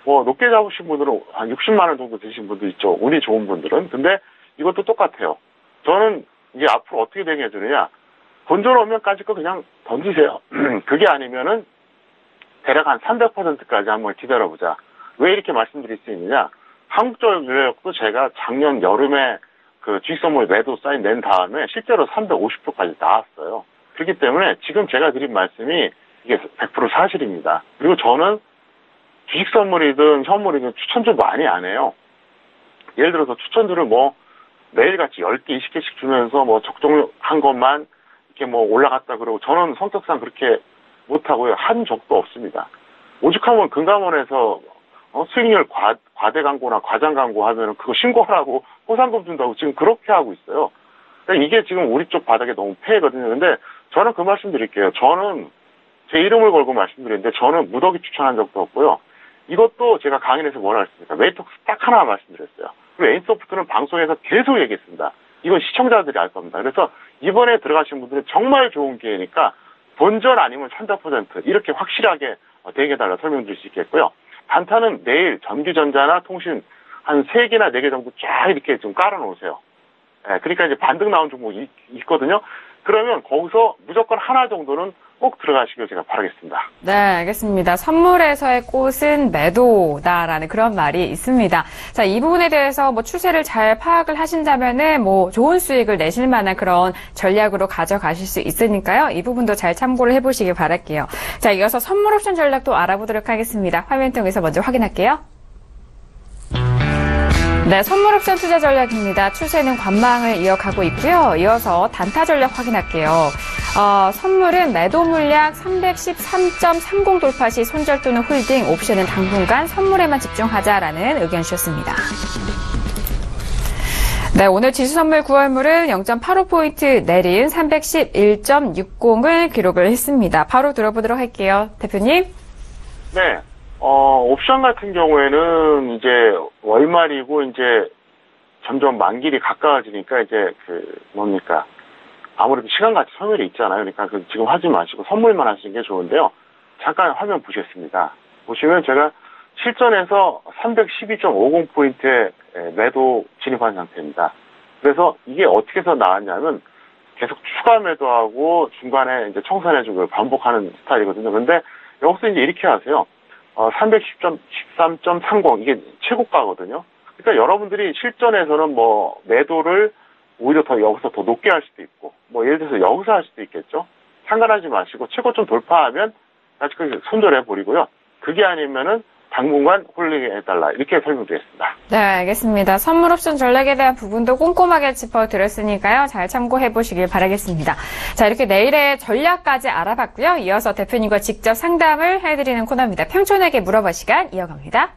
높게 잡으신 분들은 한 60만 원 정도 드신 분도 있죠. 운이 좋은 분들은. 근데 이것도 똑같아요. 저는 이게 앞으로 어떻게 되게 해주느냐. 던져놓으면까지 거 그냥 던지세요. 그게 아니면은 대략 한 300%까지 한번 기다려보자. 왜 이렇게 말씀드릴 수 있느냐? 한국전력도 제가 작년 여름에 그 주식 선물 매도 사인 낸 다음에 실제로 350%까지 나왔어요. 그렇기 때문에 지금 제가 드린 말씀이 이게 100% 사실입니다. 그리고 저는 주식 선물이든 현물이든 추천주 많이 안 해요. 예를 들어서 추천주를 매일같이 10개, 20개씩 주면서 적정한 것만 이렇게 올라갔다 그러고 저는 성격상 그렇게 못하고요. 한 적도 없습니다. 오죽하면 금감원에서 수익률 과대 광고나 과장 광고 하면은 그거 신고하라고 포상금 준다고 지금 그렇게 하고 있어요. 그러니까 이게 지금 우리 쪽 바닥에 너무 폐해거든요. 근데 저는 그 말씀 드릴게요. 저는 제 이름을 걸고 말씀드리는데 저는 무더기 추천한 적도 없고요. 이것도 제가 강연에서 뭐라 했습니까? 웨이톡스 딱 하나 말씀드렸어요. 그리고 에인소프트는 방송에서 계속 얘기했습니다. 이건 시청자들이 알 겁니다. 그래서 이번에 들어가신 분들은 정말 좋은 기회니까 본전 아니면 1000% 이렇게 확실하게 대응해달라 설명드릴 수 있겠고요. 단타는 내일 전기전자나 통신 한 3개나 4개 정도 쫙 이렇게 좀 깔아놓으세요. 그러니까 이제 반등 나온 종목이 있거든요. 그러면 거기서 무조건 하나 정도는 꼭 들어가시길 제가 바라겠습니다. 네, 알겠습니다. 선물에서의 꽃은 매도다라는 그런 말이 있습니다. 자, 이 부분에 대해서 뭐 추세를 잘 파악을 하신다면은 뭐 좋은 수익을 내실 만한 그런 전략으로 가져가실 수 있으니까요. 이 부분도 잘 참고를 해보시길 바랄게요. 자, 이어서 선물 옵션 전략도 알아보도록 하겠습니다. 화면 통해서 먼저 확인할게요. 네, 선물 옵션 투자 전략입니다. 추세는 관망을 이어가고 있고요. 이어서 단타 전략 확인할게요. 선물은 매도 물량 313.30 돌파 시 손절 또는 홀딩, 옵션은 당분간 선물에만 집중하자라는 의견 주셨습니다. 네, 오늘 지수 선물 9월물은 0.85포인트 내린 311.60을 기록을 했습니다. 바로 들어보도록 할게요. 대표님. 네. 옵션 같은 경우에는 이제 월말이고 이제 점점 만기일이 가까워지니까 이제 아무래도 시간같이 소멸이 있잖아요. 그러니까 지금 하지 마시고 선물만 하시는 게 좋은데요. 잠깐 화면 보시겠습니다. 보시면 제가 실전에서 312.50포인트에 매도 진입한 상태입니다. 그래서 이게 어떻게 해서 나왔냐면 계속 추가 매도하고 중간에 이제 청산해주고 반복하는 스타일이거든요. 그런데 여기서 이제 이렇게 하세요. 310.13.30 이게 최고가거든요. 그러니까 여러분들이 실전에서는 뭐 매도를 오히려 더 여기서 더 높게 할 수도 있고 뭐 예를 들어서 여기서 할 수도 있겠죠. 상관하지 마시고 최고점 돌파하면 다시 손절해 버리고요. 그게 아니면은 당분간 홀딩해달라 이렇게 설명드리겠습니다. 네, 알겠습니다. 선물 옵션 전략에 대한 부분도 꼼꼼하게 짚어드렸으니까요. 잘 참고해보시길 바라겠습니다. 자, 이렇게 내일의 전략까지 알아봤고요. 이어서 대표님과 직접 상담을 해드리는 코너입니다. 평촌에게 물어봐 시간 이어갑니다.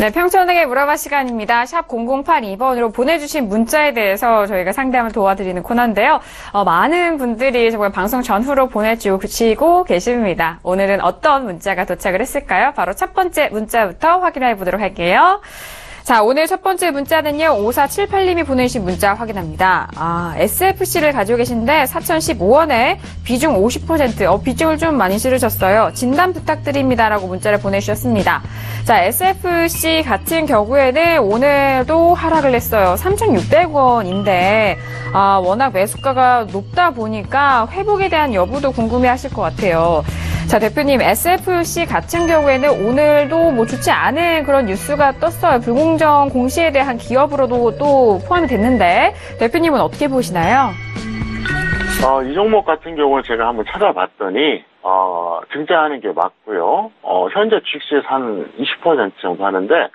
네, 평촌에게 물어봐 시간입니다. 샵 0082번으로 보내주신 문자에 대해서 저희가 상담을 도와드리는 코너인데요. 많은 분들이 정말 방송 전후로 보내주시고 계십니다. 오늘은 어떤 문자가 도착을 했을까요? 바로 첫 번째 문자부터 확인해 보도록 할게요. 자, 오늘 첫 번째 문자는요, 5478님이 보내주신 문자 확인합니다. SFC를 가지고 계신데 4015원에 비중 50%, 비중을 좀 많이 실으셨어요. 진단 부탁드립니다라고 문자를 보내주셨습니다. 자, SFC 같은 경우에는 오늘도 하락을 했어요. 3,600원인데, 워낙 매수가가 높다 보니까 회복에 대한 여부도 궁금해 하실 것 같아요. 자, 대표님, SFC 같은 경우에는 오늘도 뭐 좋지 않은 그런 뉴스가 떴어요. 불공정 공시에 대한 기업으로도 또 포함이 됐는데, 대표님은 어떻게 보시나요? 이 종목 같은 경우는 제가 한번 찾아봤더니, 증자하는 게 맞고요. 현재 주식시에서 한 20% 정도 하는데,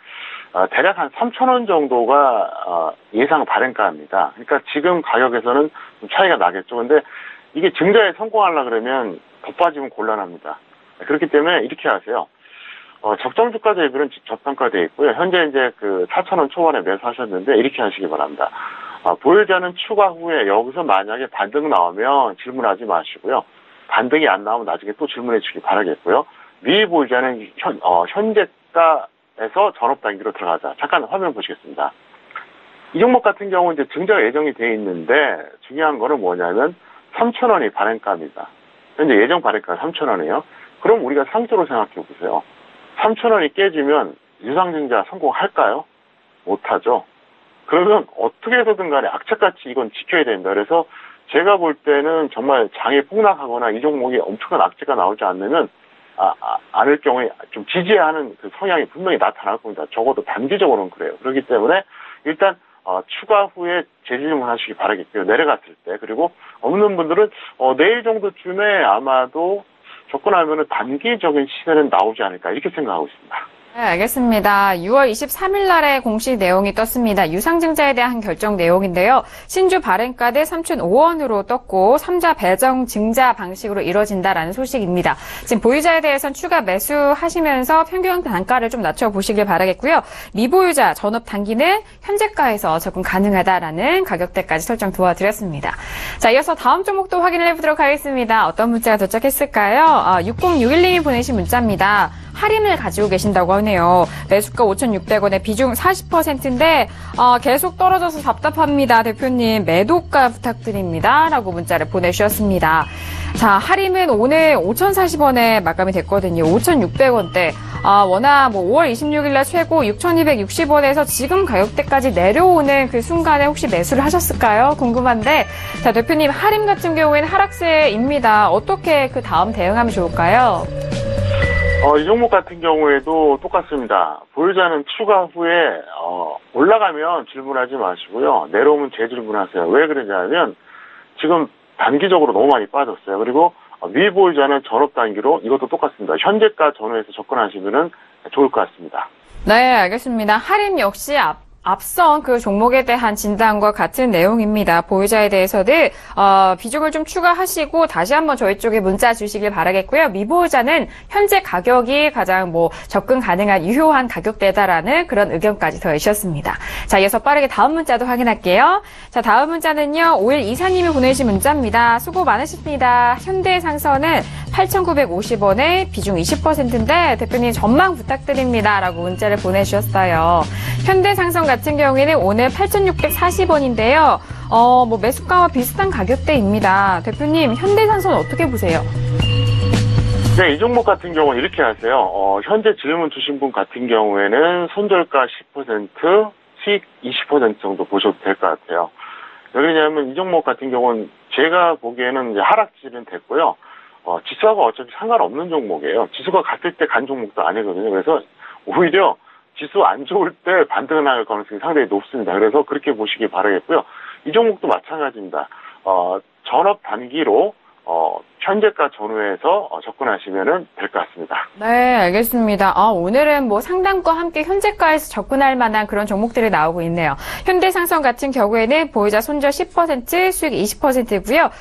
대략 한 3,000원 정도가, 예상 발행가입니다. 그러니까 지금 가격에서는 좀 차이가 나겠죠. 근데 이게 증자에 성공하려고 그러면 더 빠지면 곤란합니다. 그렇기 때문에 이렇게 하세요. 적정 주가 대비는 저평가되어 있고요. 현재 이제 4,000원 초반에 매수하셨는데 이렇게 하시기 바랍니다. 보유자는 추가 후에 여기서 만약에 반등 나오면 질문하지 마시고요. 반등이 안 나오면 나중에 또 질문해 주시기 바라겠고요. 미 보유자는 현재가에서 전업 단기로 들어가자. 잠깐 화면 보시겠습니다. 이 종목 같은 경우는 이제 증자가 예정이 되어 있는데 중요한 거는 뭐냐면 3,000원이 발행가입니다. 현재 예정 발행가 3,000원이에요. 그럼 우리가 상조로 생각해 보세요. 3,000원이 깨지면 유상증자 성공할까요? 못하죠. 그러면 어떻게 해서든 간에 악착같이 이건 지켜야 된다. 그래서 제가 볼 때는 정말 장이 폭락하거나 이 종목이 엄청난 악재가 나오지 않으면 않을 경우에 좀 지지하는 그 성향이 분명히 나타날 겁니다. 적어도 단기적으로는 그래요. 그렇기 때문에 일단 추가 후에 재질문 하시기 바라겠고요. 내려갔을 때. 그리고 없는 분들은 내일 정도쯤에 아마도 접근하면은 단기적인 시세는 나오지 않을까 이렇게 생각하고 있습니다. 네, 알겠습니다. 6월 23일 날에 공식 내용이 떴습니다. 유상증자에 대한 결정 내용인데요. 신주 발행가대 3,005원으로 떴고 3자 배정 증자 방식으로 이뤄진다라는 소식입니다. 지금 보유자에 대해서는 추가 매수하시면서 평균 단가를 좀 낮춰보시길 바라겠고요. 미보유자 전업 단기는 현재가에서 접근 가능하다라는 가격대까지 설정 도와드렸습니다. 자, 이어서 다음 종목도 확인을 해보도록 하겠습니다. 어떤 문자가 도착했을까요? 6061님이 보내신 문자입니다. 할인을 가지고 계신다고 하네요. 매수가 5,600원에 비중 40%인데 계속 떨어져서 답답합니다. 대표님 매도가 부탁드립니다. 라고 문자를 보내주셨습니다. 자, 할인은 오늘 5,040원에 마감이 됐거든요. 5,600원대. 워낙 5월 26일 날 최고 6,260원에서 지금 가격대까지 내려오는 그 순간에 혹시 매수를 하셨을까요? 궁금한데, 자, 대표님 할인 같은 경우에는 하락세입니다. 어떻게 그 다음 대응하면 좋을까요? 이 종목 같은 경우에도 똑같습니다. 보유자는 추가 후에 올라가면 질문하지 마시고요. 내려오면 재질문하세요. 왜 그러냐면 지금 단기적으로 너무 많이 빠졌어요. 그리고 미보유자는 전업 단기로 이것도 똑같습니다. 현재가 전후에서 접근하시면 좋을 것 같습니다. 네, 알겠습니다. 할인 역시 앞선 그 종목에 대한 진단과 같은 내용입니다. 보유자에 대해서는 비중을 좀 추가하시고 다시 한번 저희 쪽에 문자 주시길 바라겠고요. 미보유자는 현재 가격이 가장 접근 가능한 유효한 가격대다라는 그런 의견까지 더해주셨습니다. 자, 이어서 빠르게 다음 문자도 확인할게요. 자, 다음 문자는요. 5124님이 보내주신 문자입니다. 수고 많으십니다. 현대상선은 8,950원에 비중 20%인데 대표님 전망 부탁드립니다. 라고 문자를 보내주셨어요. 현대상선 같은 경우에는 오늘 8,640원인데요. 매수가와 비슷한 가격대입니다. 대표님, 현대상선 어떻게 보세요? 네, 이 종목 같은 경우는 이렇게 하세요. 현재 질문 주신 분 같은 경우에는 손절가 10%, 수익 20% 정도 보셔도 될 것 같아요. 왜냐하면 이 종목 같은 경우는 제가 보기에는 이제 하락질은 됐고요. 지수하고 어차피 상관없는 종목이에요. 지수가 같을 때 간 종목도 아니거든요. 그래서 오히려 지수 안 좋을 때 반등할 가능성이 상당히 높습니다. 그래서 그렇게 보시기 바라겠고요. 이 종목도 마찬가지입니다. 전업 단기로 현재가 전후에서 접근하시면 될 것 같습니다. 네, 알겠습니다. 오늘은 상단과 함께 현재가에서 접근할 만한 그런 종목들이 나오고 있네요. 현대상선 같은 경우에는 보유자 손절 10%, 수익 20%고요.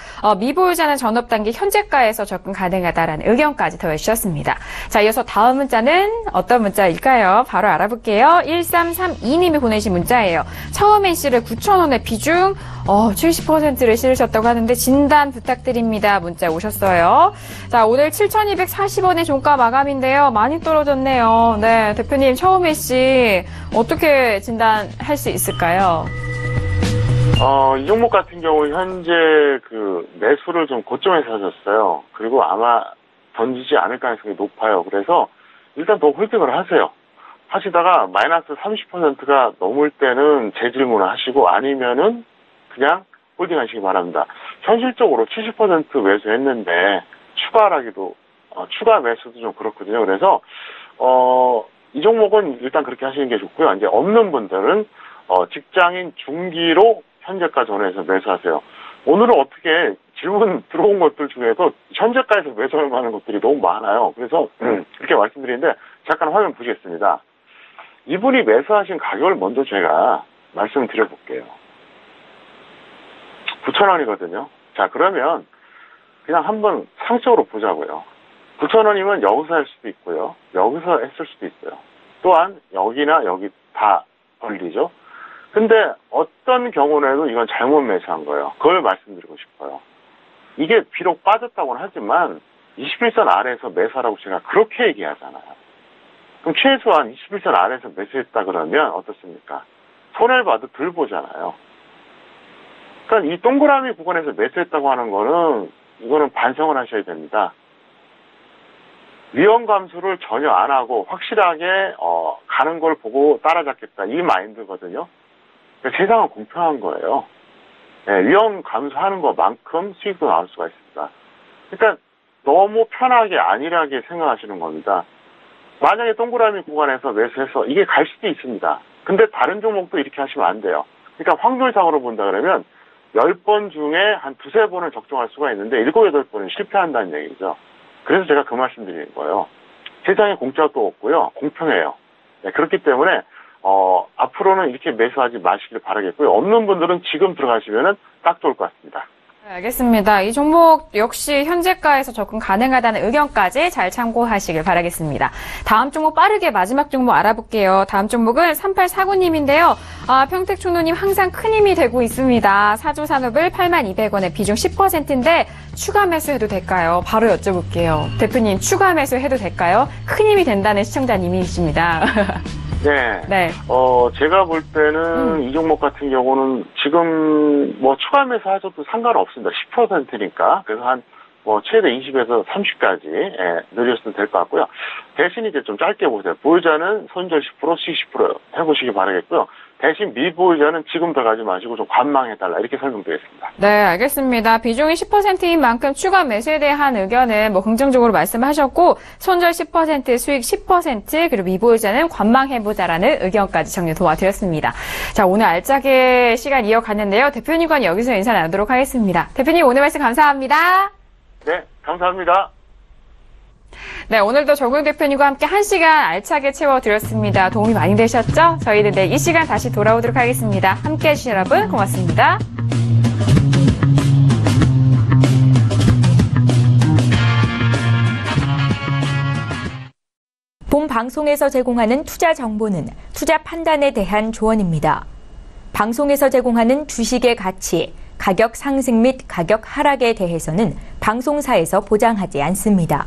미보유자는 전업 단기 현재가에서 접근 가능하다라는 의견까지 더해주셨습니다. 자, 이어서 다음 문자는 어떤 문자일까요? 바로 알아볼게요. 1332님이 보내신 문자예요. 처음 NC를 9,000원에 비중 70%를 실으셨다고 하는데 진단 부탁드립니다. 문자 오셨어요. 자, 오늘 7,240원의 종가 마감인데요. 많이 떨어졌네요. 네, 대표님 처음 NC 어떻게 진단할 수 있을까요? 이 종목 같은 경우 현재 그 매수를 좀 고점에서 하셨어요. 그리고 아마 던지지 않을 가능성이 높아요. 그래서 일단 더 홀딩을 하세요. 하시다가 마이너스 30%가 넘을 때는 재질문을 하시고 아니면은 그냥 홀딩 하시기 바랍니다. 현실적으로 70% 매수했는데 추가 매수도 좀 그렇거든요. 그래서 이 종목은 일단 그렇게 하시는 게 좋고요. 이제 없는 분들은 직장인 중기로 현재가 전후에서 매수하세요. 오늘은 어떻게 질문 들어온 것들 중에서 현재가에서 매수할 만한 것들이 너무 많아요. 그래서 이렇게 말씀드리는데 잠깐 화면 보시겠습니다. 이분이 매수하신 가격을 먼저 제가 말씀을 드려볼게요. 9,000원이거든요. 자, 그러면 그냥 한번 상식적으로 보자고요. 9,000원이면 여기서 할 수도 있고요. 여기서 했을 수도 있어요. 또한 여기나 여기 다 걸리죠. 근데 어떤 경우에도 이건 잘못 매수한 거예요. 그걸 말씀드리고 싶어요. 이게 비록 빠졌다고는 하지만 21선 아래에서 매수하라고 제가 그렇게 얘기하잖아요. 그럼 최소한 21선 아래에서 매수했다 그러면 어떻습니까? 손해를 봐도 덜 보잖아요. 그러니까 이 동그라미 구간에서 매수했다고 하는 거는 이거는 반성을 하셔야 됩니다. 위험 감수를 전혀 안 하고 확실하게 가는 걸 보고 따라잡겠다 이 마인드거든요. 그러니까 세상은 공평한 거예요. 네, 위험 감수하는 것만큼 수익도 나올 수가 있습니다. 그러니까 너무 편하게 안일하게 생각하시는 겁니다. 만약에 동그라미 구간에서 매수해서 이게 갈 수도 있습니다. 근데 다른 종목도 이렇게 하시면 안 돼요. 그러니까 확률상으로 본다 그러면 10번 중에 한 2-3번은 적중할 수가 있는데 7-8번은 실패한다는 얘기죠. 그래서 제가 그 말씀 드리는 거예요. 세상에 공짜도 없고요. 공평해요. 네, 그렇기 때문에 앞으로는 이렇게 매수하지 마시길 바라겠고요. 없는 분들은 지금 들어가시면은 딱 좋을 것 같습니다. 네, 알겠습니다. 이 종목 역시 현재가에서 접근 가능하다는 의견까지 잘 참고하시길 바라겠습니다. 다음 종목 빠르게 마지막 종목 알아볼게요. 다음 종목은 3849님인데요. 평택촌노님 항상 큰 힘이 되고 있습니다. 사조산업을 82,200원에 비중 10%인데 추가 매수해도 될까요? 바로 여쭤볼게요. 대표님 추가 매수해도 될까요? 큰 힘이 된다는 시청자님이십니다. 네. 제가 볼 때는 이 종목 같은 경우는 지금 추가 매수 하셔도 상관없습니다. 10%니까. 그래서 최대 20에서 30까지, 늘렸으면 될 것 같고요. 대신 이제 좀 짧게 보세요. 보유자는 손절 10%, 수익 10% 해보시기 바라겠고요. 대신 미보유자는 지금 들어가지 마시고 좀 관망해달라. 이렇게 설명드리겠습니다. 네, 알겠습니다. 비중이 10%인 만큼 추가 매수에 대한 의견은 긍정적으로 말씀하셨고, 손절 10%, 수익 10%, 그리고 미보유자는 관망해보자라는 의견까지 정리 도와드렸습니다. 자, 오늘 알짜게 시간 이어갔는데요. 대표님과는 여기서 인사 나누도록 하겠습니다. 대표님 오늘 말씀 감사합니다. 네, 감사합니다. 네, 오늘도 정우영 대표님과 함께 1시간 알차게 채워드렸습니다. 도움이 많이 되셨죠? 저희는 이 시간 다시 돌아오도록 하겠습니다. 함께해 주신 여러분 고맙습니다. 본 방송에서 제공하는 투자 정보는 투자 판단에 대한 조언입니다. 방송에서 제공하는 주식의 가치, 가격 상승 및 가격 하락에 대해서는 방송사에서 보장하지 않습니다.